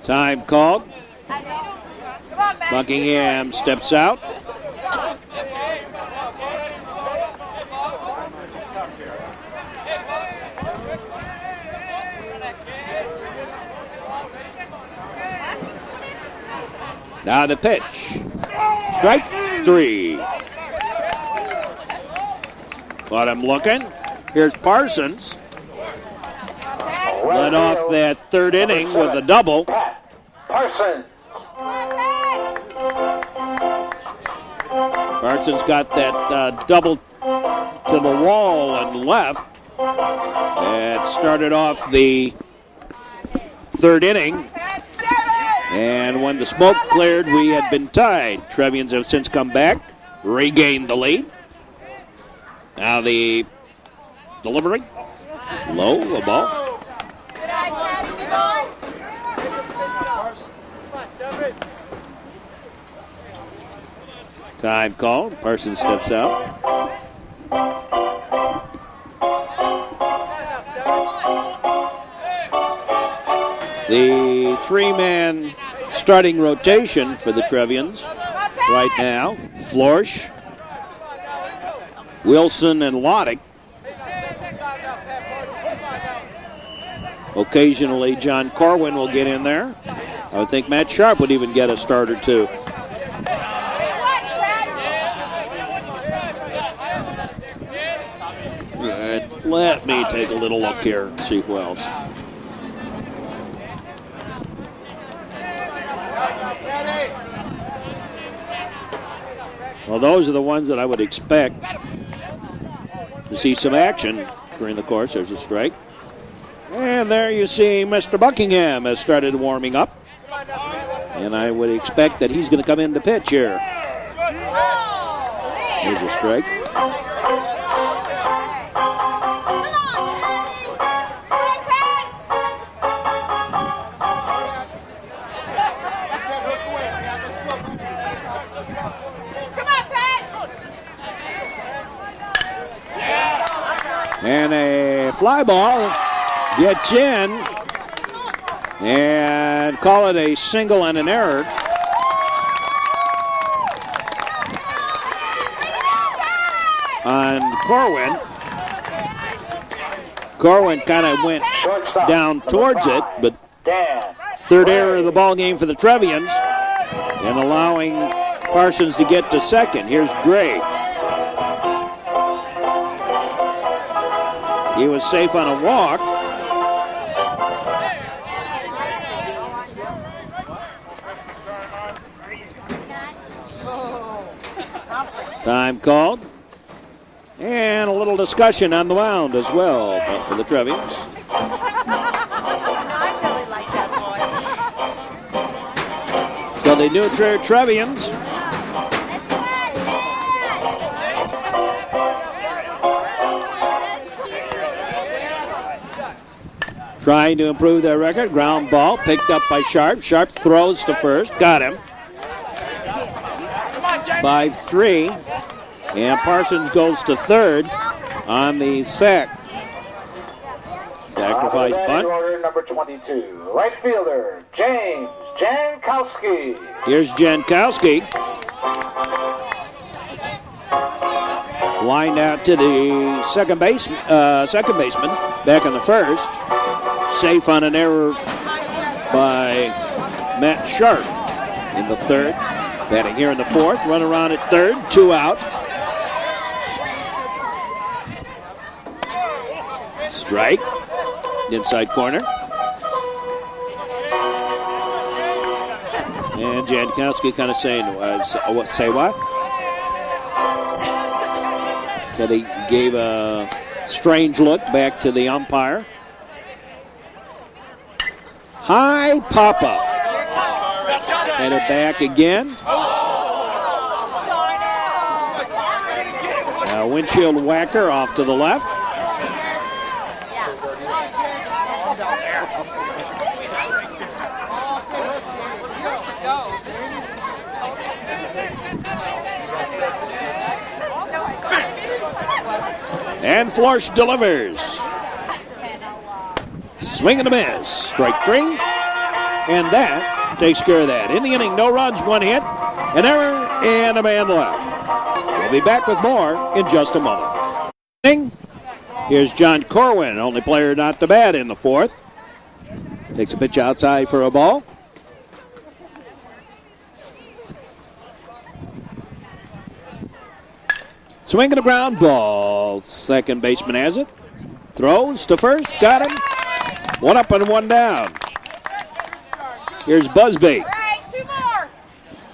Time called. Buckingham steps out. Now the pitch. Strike 3. But I'm looking. Here's Parsons. Led off that 3rd inning with a double. Parsons. Parsons got that double to the wall and left. It started off the 3rd inning. And when the smoke cleared, we had been tied. Trevians have since come back, regained the lead. Now the delivery. Low, a ball. Time called. Parsons steps out. The three-man starting rotation for the Trevians right now. Florsch, Wilson, and Loddick. Occasionally, John Corwin will get in there. I would think Matt Sharp would even get a start or two. Let me take a little look here and see who else. Well, those are the ones that I would expect to see some action during the course. There's a strike. And there you see Mr. Buckingham has started warming up. And I would expect that he's going to come in to pitch here. Here's a strike. And a fly ball gets in and call it a single and an error. On Corwin. Corwin kind of went down towards it, but third error of the ball game for the Trevians and allowing Parsons to get to second. Here's Gray. He was safe on a walk. Time called. And a little discussion on the mound as well for the Trevians. So the new Trier Trevians trying to improve their record. Ground ball picked up by Sharp. Sharp throws to first. Got him. 5-3. And Parsons goes to third on the sack. Sacrifice bunt. Order number 22. Right fielder, James Jankowski. Here's Jankowski. Lined out to the second baseman back in the first. Safe on an error by Matt Sharp in the third. Batting here in the fourth. Run around at third. 2 out. Strike. Inside corner. And Jankowski kind of saying, say what? That he gave a strange look back to the umpire. High pop-up. And it back again. Windshield whacker off to the left. And Florsch delivers. Swing and a miss. Strike 3. And that takes care of that. In the inning, no runs, 1 hit, an error, and a man left. We'll be back with more in just a moment. Here's John Corwin, only player not to bat in the fourth. Takes a pitch outside for a ball. Swing and a ground ball. Second baseman has it. Throws to first. Got him. 1 up and 1 down. Here's Busby. All right, 2 more.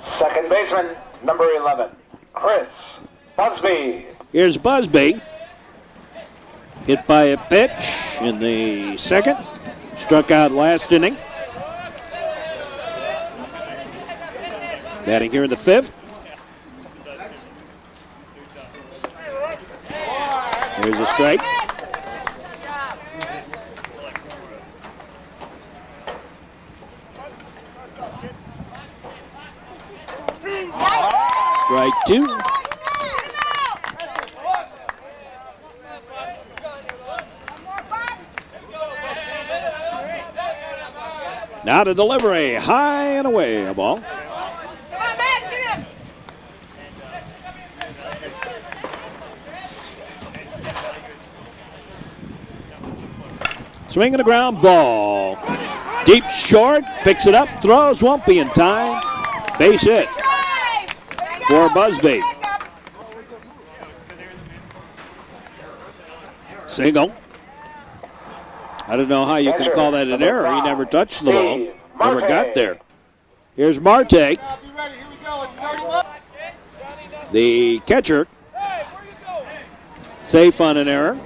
Second baseman, number 11, Chris Busby. Here's Busby. Hit by a pitch in the second. Struck out last inning. Batting here in the fifth. Here's a strike. Strike two. Now to delivery, high and away, a ball. Swinging a ground ball. Deep short, picks it up, throws, won't be in time. Base hit for Busby. Single. I don't know how you can call that an error. He never touched the ball, never got there. Here's Marte, the catcher. Safe on an error.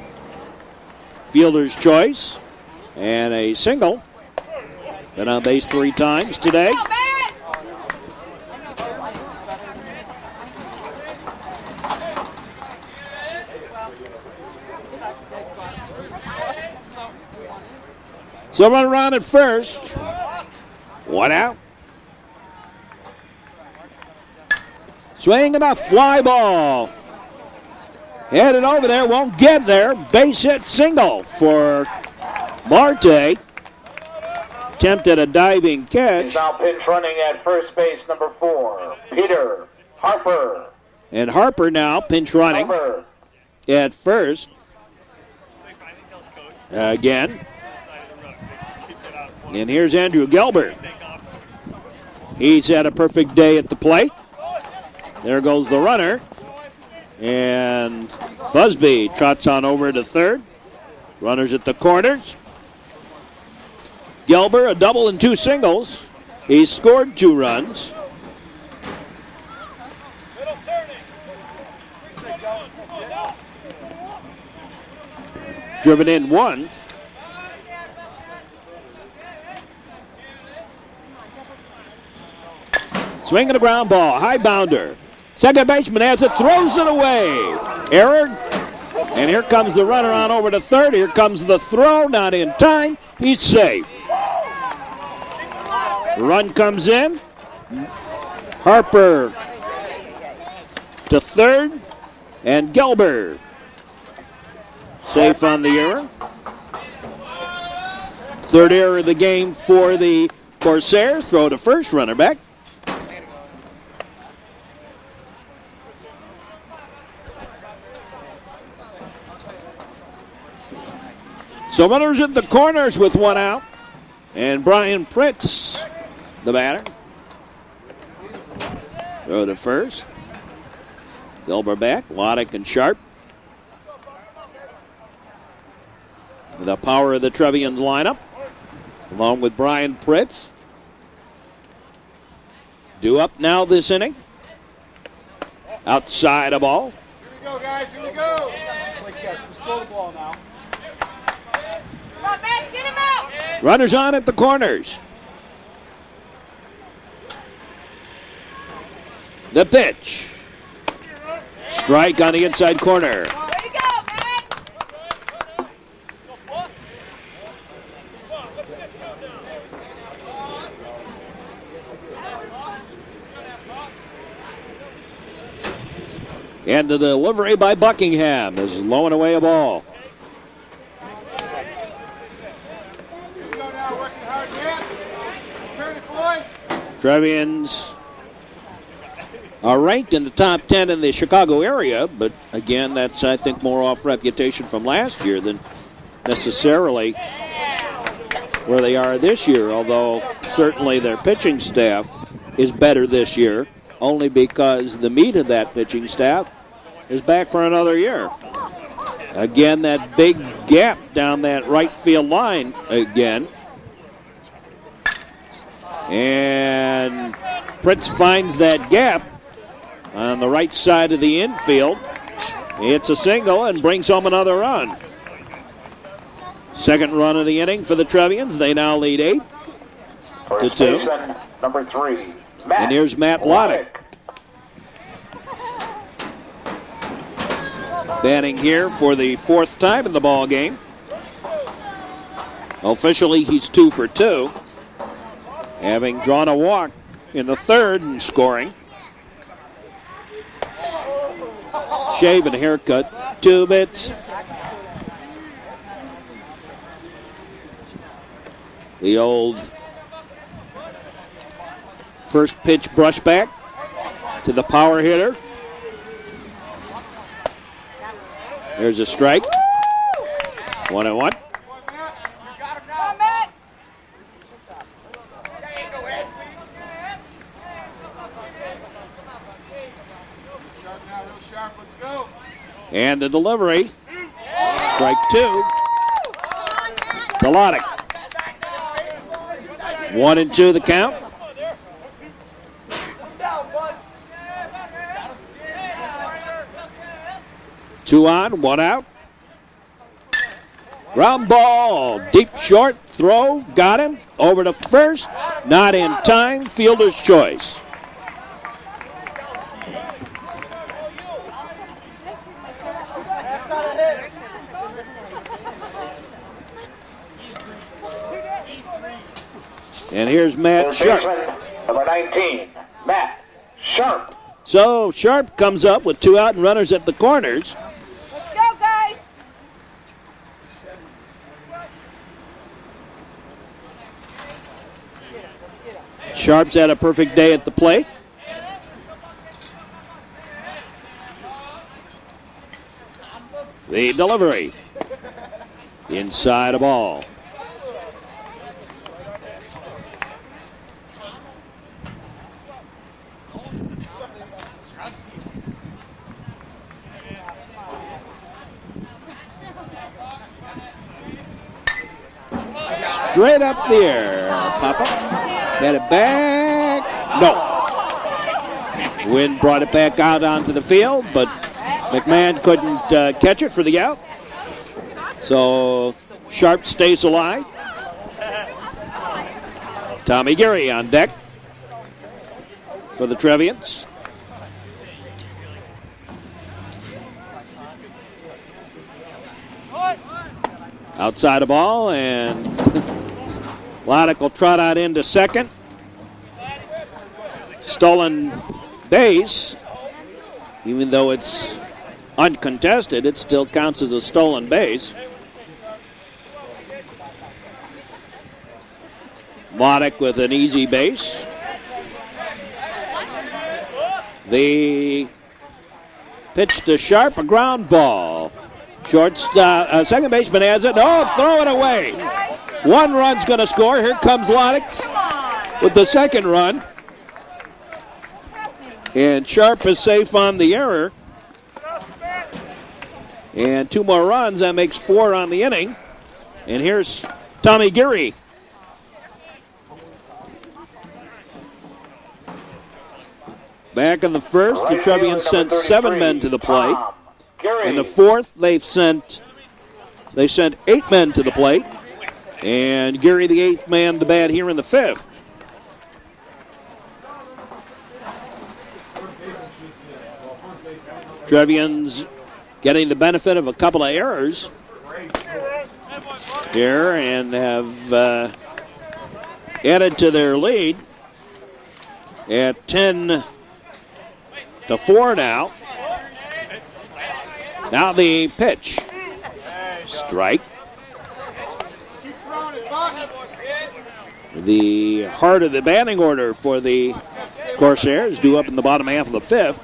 Fielder's choice and a single. Been on base 3 times today. So run around at first. 1 out. Swing and a fly ball. Headed over there, won't get there. Base hit single for Marte. Attempted a diving catch. He's now pinch running at first base, number 4, Peter Harper. And Harper now pinch running at first. Again. And here's Andrew Gelber. He's had a perfect day at the plate. There goes the runner. And Busby trots on over to third. Runners at the corners. Gelber, a double and 2 singles. He's scored 2 runs. Driven in 1. Swinging a ground ball, high bounder. Second baseman has it, throws it away. Error. And here comes the runner on over to third. Here comes the throw, not in time. He's safe. The run comes in. Harper to third. And Gelber safe on the error. Third error of the game for the Corsairs. Throw to first, runner back. So runners at the corners with 1 out. And Brian Pritz, the batter. Throw to first. Gelber back, Waddick and Sharp. The power of the Trevians lineup, along with Brian Pritz. Due up now this inning. Outside a ball. Here we go, guys. Here we go. Get him out! Runners on at the corners. The pitch. Strike on the inside corner. Way to go, man! And the delivery by Buckingham is low and away a ball. Trevians are ranked in the top 10 in the Chicago area, but again, that's, I think, more off reputation from last year than necessarily where they are this year, although certainly their pitching staff is better this year, only because the meat of that pitching staff is back for another year. Again, that big gap down that right field line again. And Pritz finds that gap on the right side of the infield. It's a single and brings home another run. Second run of the inning for the Trevians. They now lead 8-2. Number 3. And here's Matt Loddick. Batting here for the 4th time in the ball game. Officially, he's 2 for 2. Having drawn a walk in the 3rd and scoring. shave and a haircut. 2 bits. The old first pitch brush back to the power hitter. There's a strike. 1-1. And the delivery. Strike 2. Galodic. 1-2 the count. Two on, 1 out. Ground ball, deep short, throw, got him. Over to first, not in time, fielder's choice. And here's Matt Sharp. Number 19, Matt Sharp. So Sharp comes up with 2 out and runners at the corners. Let's go, guys. Sharp's had a perfect day at the plate. The delivery. Inside a ball. Straight up the air. Papa got it back. No. Wind brought it back out onto the field, but McMahon couldn't catch it for the out. So Sharp stays alive. Tommy Geary on deck for the Trevians. Outside the ball, and Lodick will trot out into second. Stolen base. Even though it's uncontested, it still counts as a stolen base. Lodick with an easy base. The pitch to Sharp, a ground ball. Shortstop, second baseman has it. Oh, throw it away. 1 run's going to score. Here comes Lodick with the second run. And Sharp is safe on the error. And 2 more runs. That makes 4 on the inning. And here's Tommy Geary. Back in the first, the Trevians sent 7 men to the plate. In the fourth, they sent 8 men to the plate. And Geary, the 8th man to bat here in the 5th. Trevians getting the benefit of a couple of errors here and have added to their lead at 10-4 now. Now the pitch. Strike. The heart of the batting order for the Corsairs due up in the bottom half of the 5th.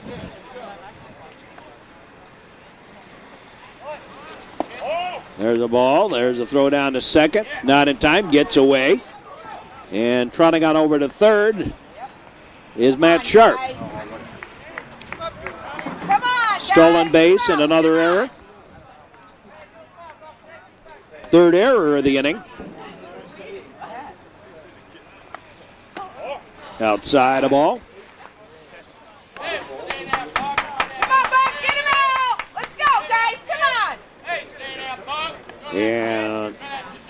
There's a ball. There's a throw down to second. Not in time. Gets away. And trotting on over to third is Matt Sharp. Stolen base and another error. 3rd error of the inning. Outside a ball. Come on, Buck, get him out! Let's go, guys, come on! And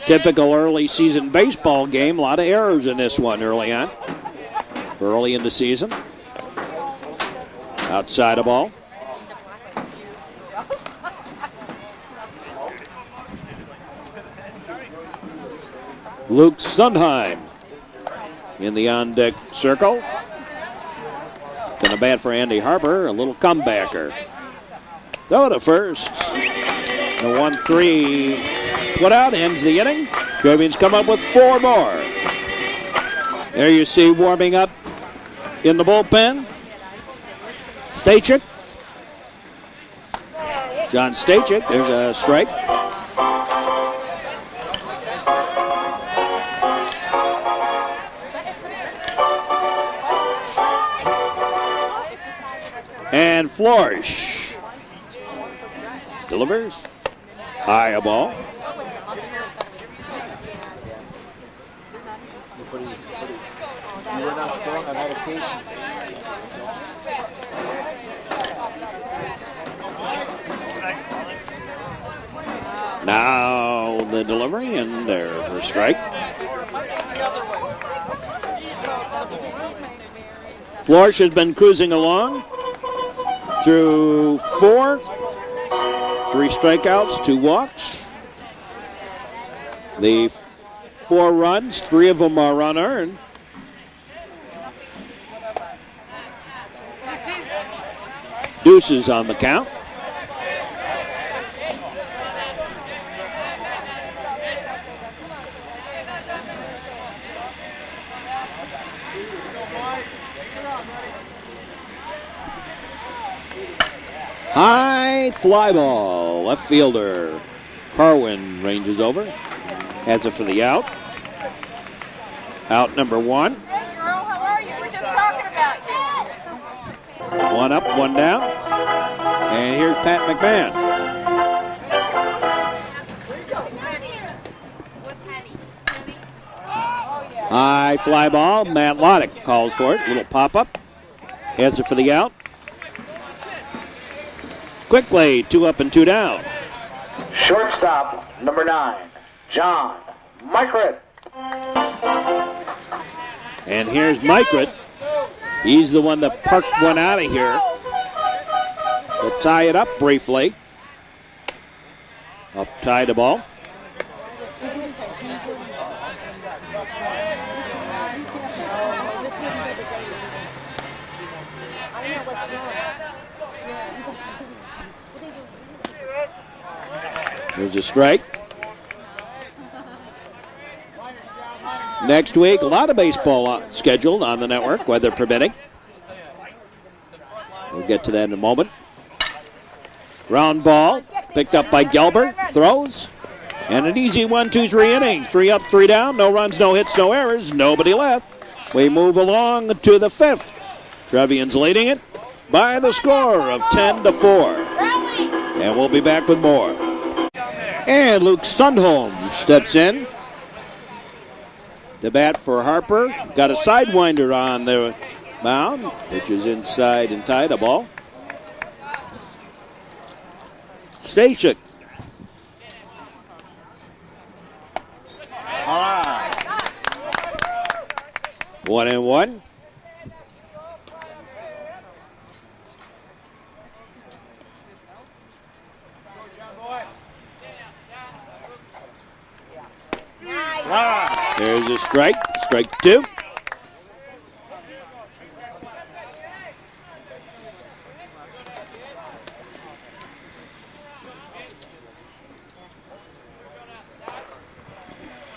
typical early season baseball game. A lot of errors in this one early on. Early in the season. Outside a ball. Luke Sundheim in the on-deck circle. Going to bat for Andy Harper, a little comebacker. Throw to first. The 1-3 put out ends the inning. Trevians come up with 4 more. There you see warming up in the bullpen. Stachik. John Stachik. There's a strike. And Florish delivers. High a ball. You were not strong on that occasion. Now the delivery, and there's a strike. Florish has been cruising along through 4, 3 strikeouts, 2 walks. The 4 runs, 3 of them are unearned. Deuces on the count. High fly ball. Left fielder Carwin ranges over. Has it for the out. Out number 1. Hey, girl, how are you? We're just talking about you. 1 up, 1 down. And here's Pat McMahon. High fly ball. Matt Loddick calls for it. Little pop-up. Has it for the out. Quickly, 2 up and 2 down. Shortstop, number 9, John Mykrit. And here's Mykrit. He's the one that parked one out of here to tie it up briefly. Up tie the ball. There's a strike. Next week, a lot of baseball scheduled on the network, weather permitting. We'll get to that in a moment. Ground ball, picked up by Gelber, throws. And an easy 1-2-3 inning. 3 up, 3 down, no runs, no hits, no errors, nobody left. We move along to the 5th. Trevians leading it by the score of 10-4. And we'll be back with more. And Luke Sundholm steps in to bat for Harper. Got a sidewinder on the mound, which is inside and tied a ball. Stachik. 1-1. There's a strike. Strike 2.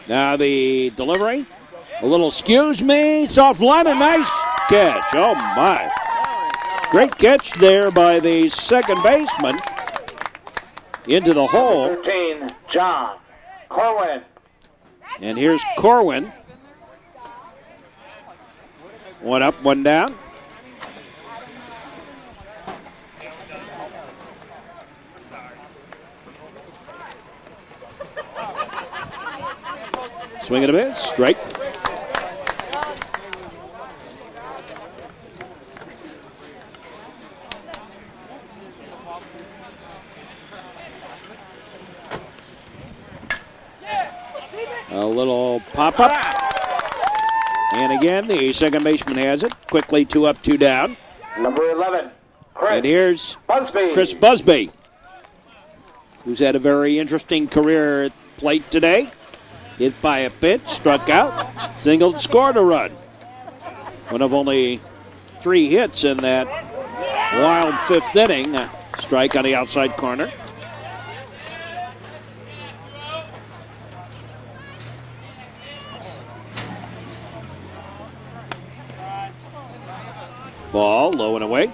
Now the delivery. A little excuse me. Soft line, a nice catch. Oh, my. Great catch there by the second baseman. Into the hole. 13, John Corwin. And here's Corwin. 1 up, 1 down. Swing and a miss. Strike. A little pop-up. And again, the second baseman has it. Quickly 2 up, 2 down. Number 11, Chris And here's Busby. Chris Busby, who's had a very interesting career at plate today. Hit by a pitch, struck out, singled, scored a run. One of only 3 hits in that wild 5th inning. Strike on the outside corner. Ball low and away.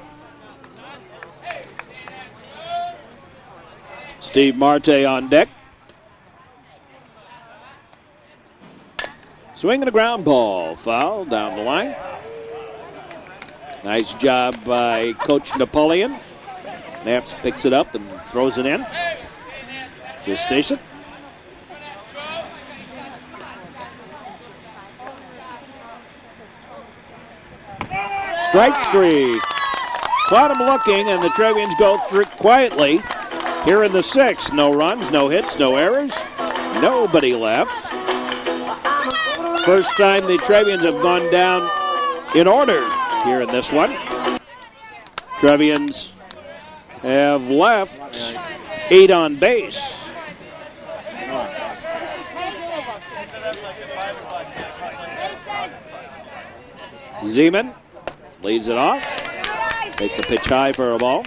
Steve Marte on deck. Swinging a ground ball. Foul down the line. Nice job by Coach Napoleon. Naps picks it up and throws it in to Station. Strike three. Caught him looking, and the Trevians go quietly. Here in the sixth, no runs, no hits, no errors, nobody left. First time the Trevians have gone down in order here in this one. Trevians have left 8 on base. Zeman leads it off. Takes a pitch high for a ball.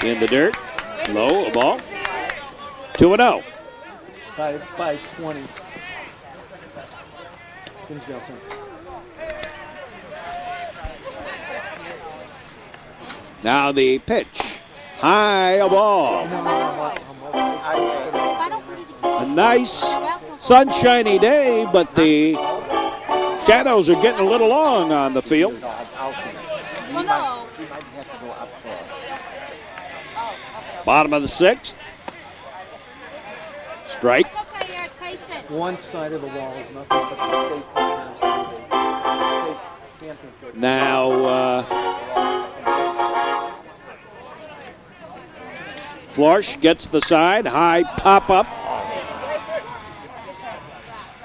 In the dirt, low, a ball. 2-0. 5-20. Now the pitch. High, a ball. A nice sunshiny day, but the shadows are getting a little long on the field. Bottom of the sixth. Strike. One side of the wall is nothing but the state championship. Now, Florsch gets the side. High pop up.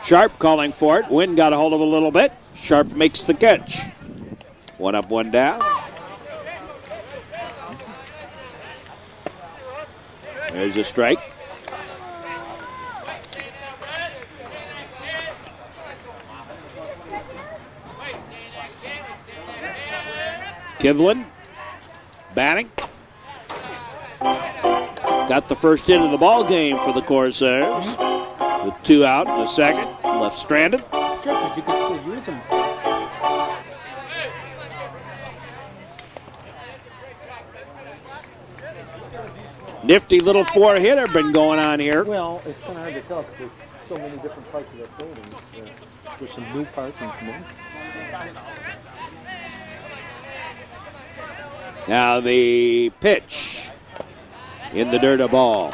Sharp calling for it. Wind got a hold of it a little bit. Sharp makes the catch. One up, one down. There's a strike. Kivlin batting. Got the first hit of the ball game for the Corsairs. With 2 out in the second. Left stranded. Sure, because you could still use them. Nifty little 4-hitter been going on here. Well, it's kind of hard to tell because there's so many different parts of that building. There's some new parts and some old. Now the pitch. In the dirt, a ball.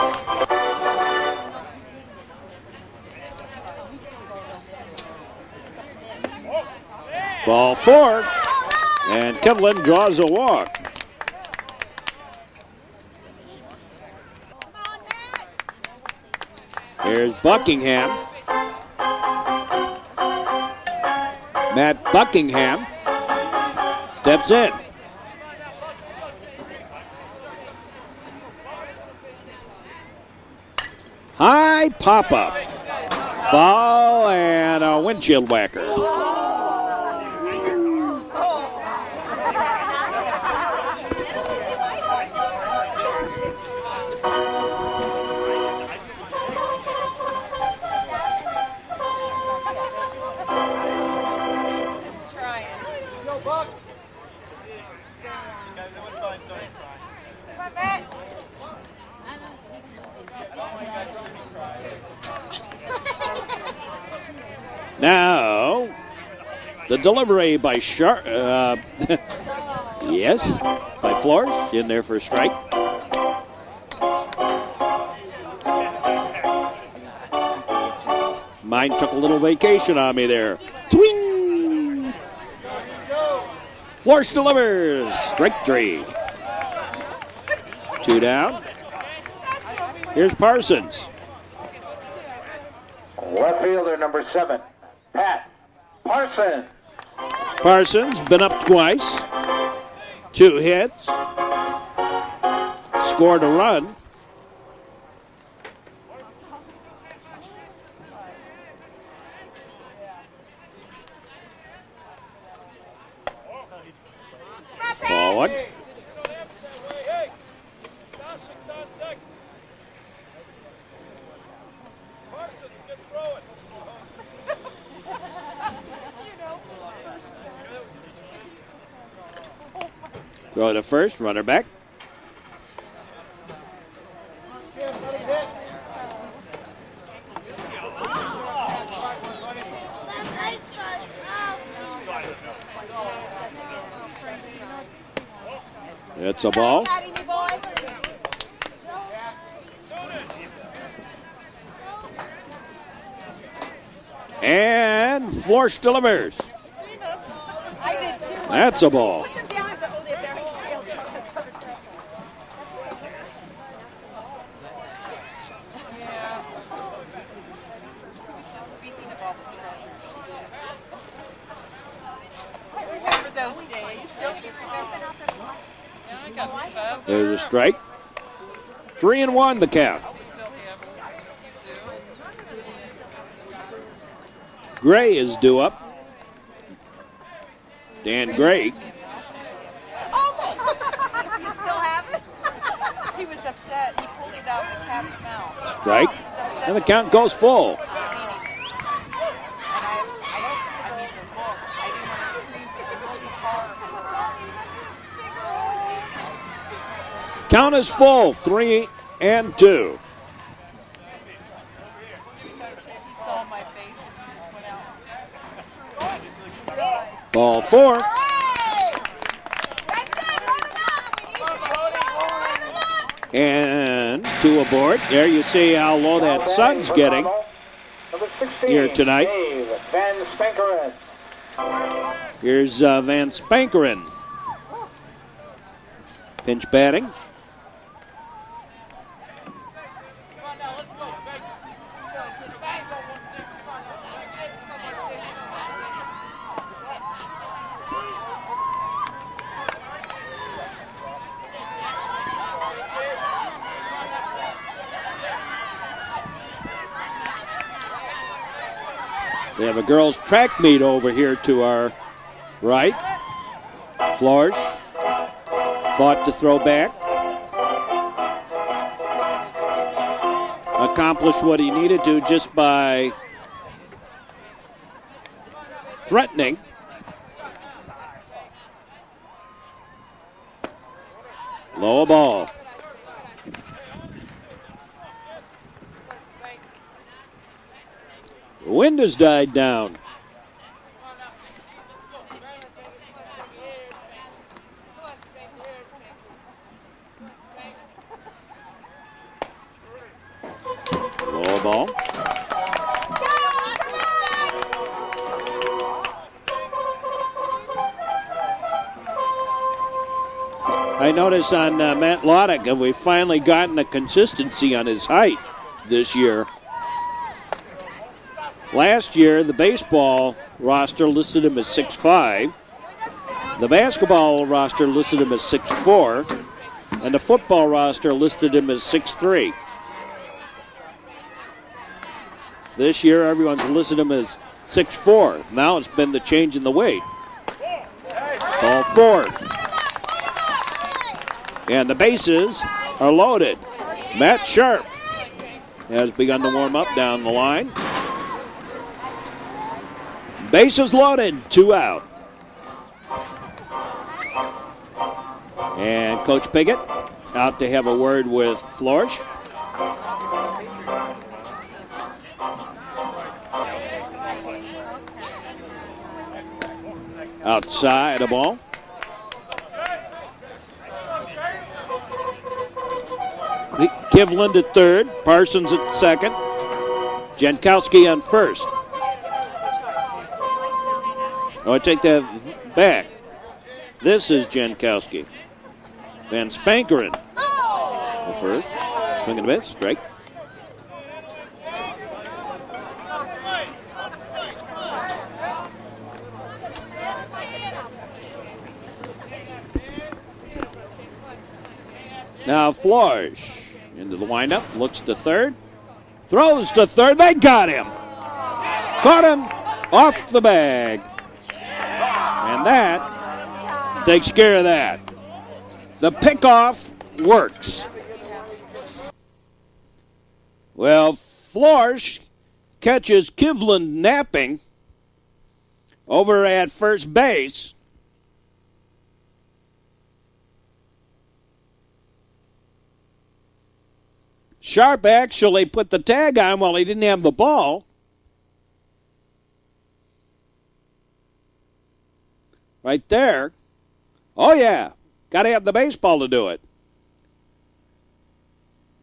Ball 4. And Kivlin draws a walk. Here's Buckingham. Matt Buckingham steps in. High pop-up. Foul and a windshield whacker. Now, the delivery by Sharp. Yes, by Flores. In there for a strike. Mine took a little vacation on me there. Twing! Flores delivers. Strike 3. 2 down. Here's Parsons. Left fielder number 7, Pat Parsons. Parsons been up twice. 2 hits. Scored a run. ball one. Throw to first, runner back. It's a ball. And Florsch delivers. I did too. That's a ball. There's a strike. 3-1 the count. Gray is due up. Dan Gray. Oh, you still have it? He was upset. He pulled it out of the cat's mouth. Strike. And the count goes full. Count is full, 3-2. He saw my face and he just went out. Ball 4. And 2 aboard. There you see how low that sun's getting here tonight. Van Spankeren. Here's Van Spankeren. Pinch batting. We have a girls' track meet over here to our right. Florsch fought to throw back. Accomplished what he needed to just by threatening. Low ball. The wind has died down. Low ball. I noticed on Matt Loddick, we've finally gotten a consistency on his height this year. Last year, the baseball roster listed him as 6'5". The basketball roster listed him as 6'4", and the football roster listed him as 6'3". This year, everyone's listed him as 6'4". Now it's been the change in the weight. Ball 4. And the bases are loaded. Matt Sharp has begun to warm up down the line. Bases loaded, 2 out. And Coach Piggott out to have a word with Florsch. Outside a ball. Kivland at third, Parsons at second, Jankowski on first. Oh, I take that back. This is Jankowski. Van Spankeren. The first. Swinging a bit, strike. Now Florsch into the windup, looks to third, throws to third. They got him. Caught him off the bag. And that takes care of that. The pickoff works. Well, Florsch catches Kivland napping over at first base. Sharp actually put the tag on while he didn't have the ball. Right there. Oh, yeah. Got to have the baseball to do it.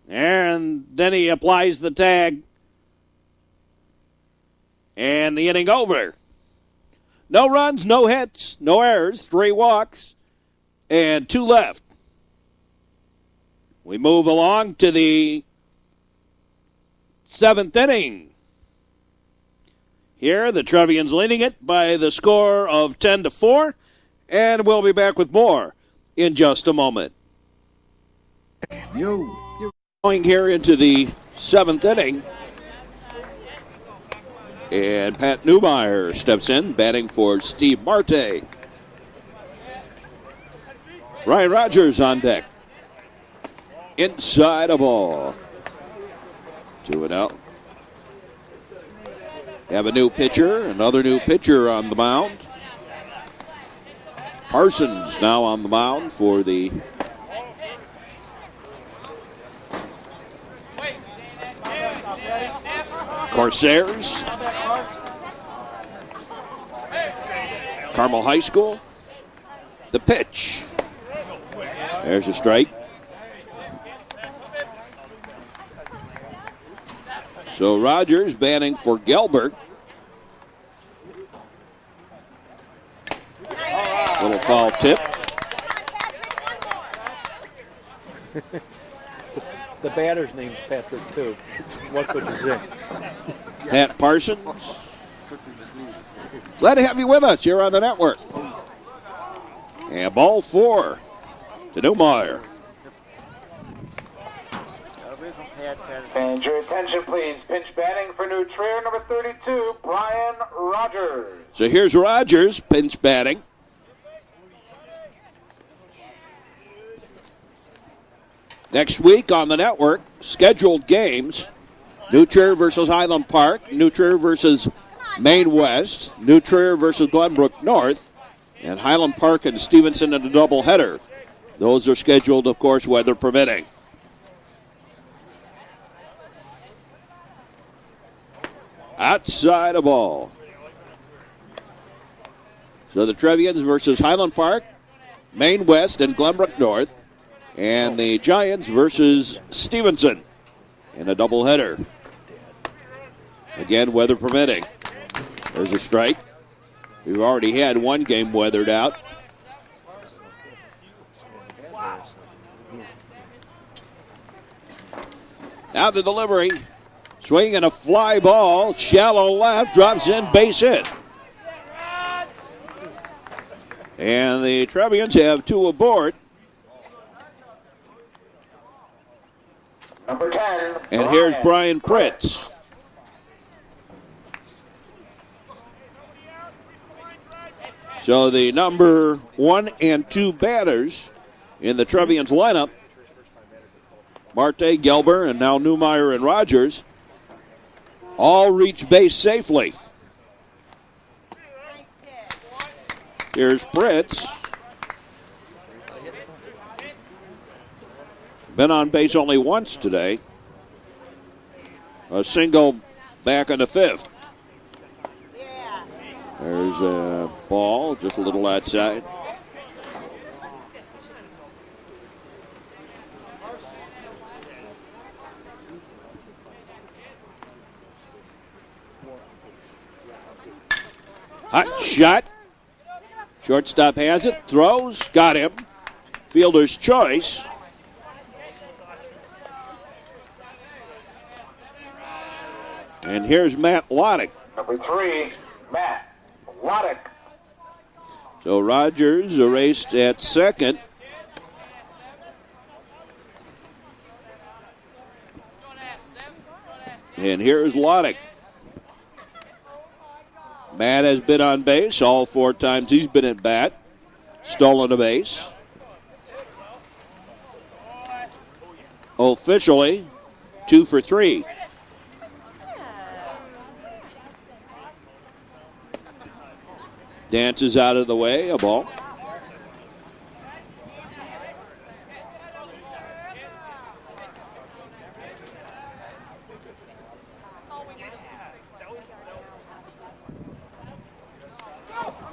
And then he applies the tag. And the inning over. No runs, no hits, no errors, 3 walks, and 2 left. We move along to the 7th inning. Here, the Trevians leading it by the score of 10-4, and we'll be back with more in just a moment. You're going here into the 7th inning, and Pat Newmeyer steps in, batting for Steve Marte. Ryan Rogers on deck. Inside a ball. 2-0. Have a new pitcher, another new pitcher on the mound. Parsons now on the mound for the Corsairs. Carmel High School. The pitch. There's a strike. So Rogers batting for Gelbert. Little foul tip. The batter's name's Patrick, too. What could you say? Pat Parsons. Glad to have you with us here on the network. And ball 4 to Newmeyer. And your attention, please. Pinch batting for New Trier, number 32, Brian Rogers. So here's Rogers, pinch batting. Next week on the network, scheduled games. New Trier versus Highland Park, New Trier versus Maine West, New Trier versus Glenbrook North, and Highland Park and Stevenson in a doubleheader. Those are scheduled, of course, weather permitting. Outside a ball. So the Trevians versus Highland Park, Maine West, and Glenbrook North, and the Giants versus Stevenson in a doubleheader. Again, weather permitting. There's a strike. We've already had one game weathered out. Now the delivery. Swing and a fly ball. Shallow left. Drops in. Base hit. And the Trevians have 2 aboard. Number 10. And here's Brian Pritz. So the number 1 and 2 batters in the Trevians lineup, Marte, Gelber, and now Newmeyer and Rogers, all reach base safely. Here's Pritz. Been on base only once today. A single back in the 5th. There's a ball, just a little outside. Hot shot. Shortstop has it, throws, got him. Fielder's choice. And here's Matt Loddick. Number 3, Matt Loddick. So Rogers erased at second. And here's Loddick. Matt has been on base all 4 times he's been at bat. Stolen a base. officially 2 for 3. Dances out of the way, a ball.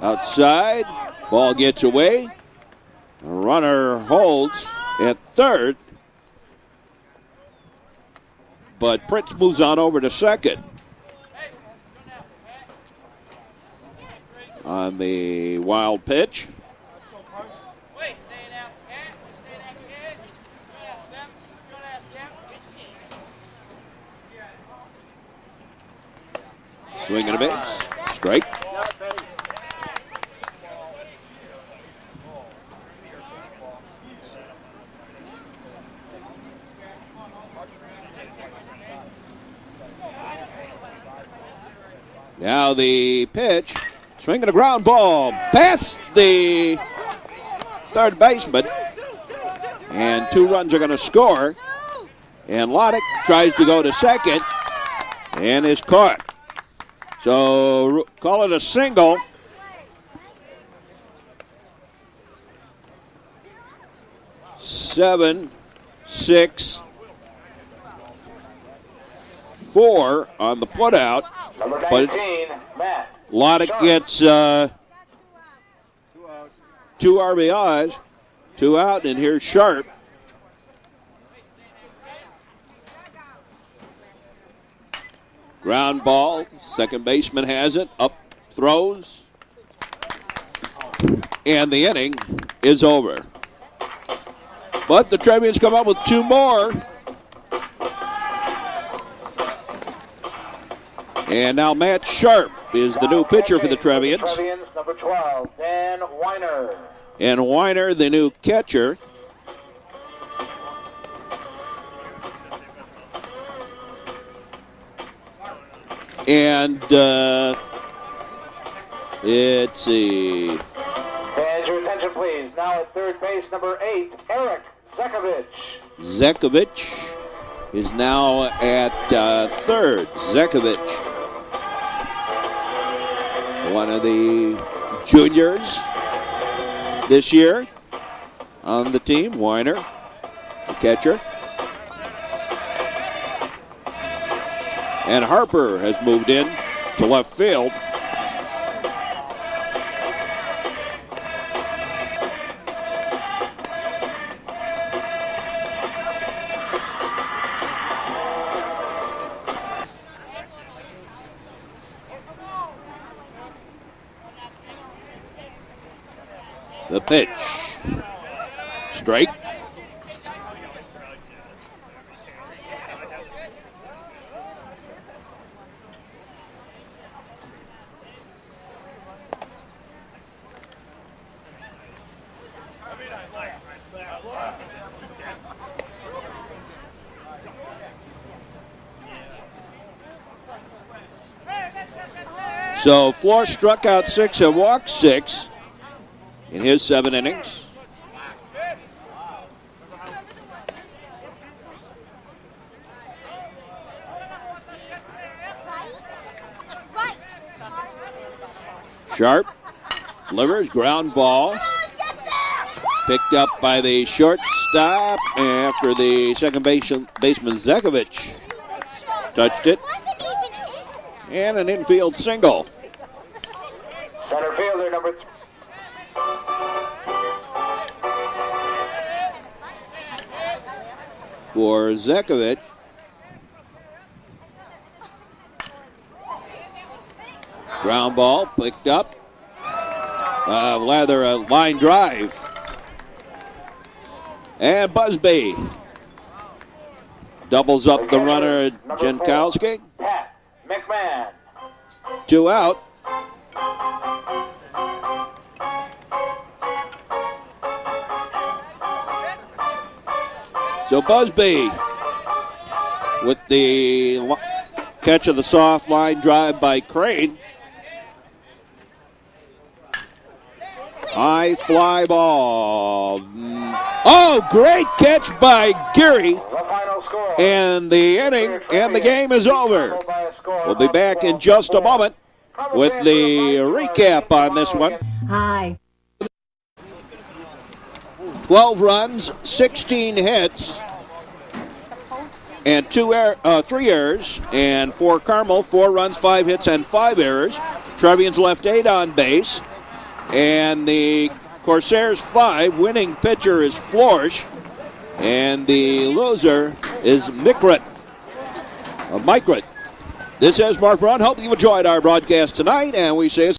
Outside, ball gets away. The runner holds at third, but Prince moves on over to second. On the wild pitch. Swing and a miss. Strike. Now the pitch. Swinging a ground ball past the third baseman. And 2 runs are going to score. And Loddick tries to go to second and is caught. So call it a single. Seven, 6, 4 on the putout. Number 19, Matt. Loddick gets 2 RBIs, 2 out, and here's Sharp. Ground ball, second baseman has it, up throws, and the inning is over. But the Trevians come up with 2 more. And now Matt Sharp is the new pitcher for the Trevians. Trevians, number 12, Dan Weiner. And Weiner, the new catcher. And let's see. And your attention, please. Now at third base, number 8, Eric Zekovich. Zekovich is now at third. Zekovich, one of the juniors this year on the team. Weiner, the catcher. And Harper has moved in to left field. The pitch. Strike. So Floor struck out 6 and walked 6 in his 7 innings. Sharp delivers, ground ball. Picked up by the shortstop after the second baseman Zekovich touched it. And an infield single. Center fielder, number 3. For Zekovich. Ground ball picked up. A line drive. And Busby doubles up the runner, Jankowski. Pat McMahon. 2 out. So Busby with the catch of the soft line drive by Crane. High fly ball. Oh, great catch by Geary. The final final score. And the inning and the game is over. We'll be back in just a moment with the recap on this one. Hi. 12 runs, 16 hits, and 3 errors. And for Carmel, 4 runs, 5 hits, and 5 errors. Trevians left 8 on base. And the Corsairs 5. Winning pitcher is Florsch. And the loser is Mikrit. This is Mark Braun. Hope you enjoyed our broadcast tonight. And we say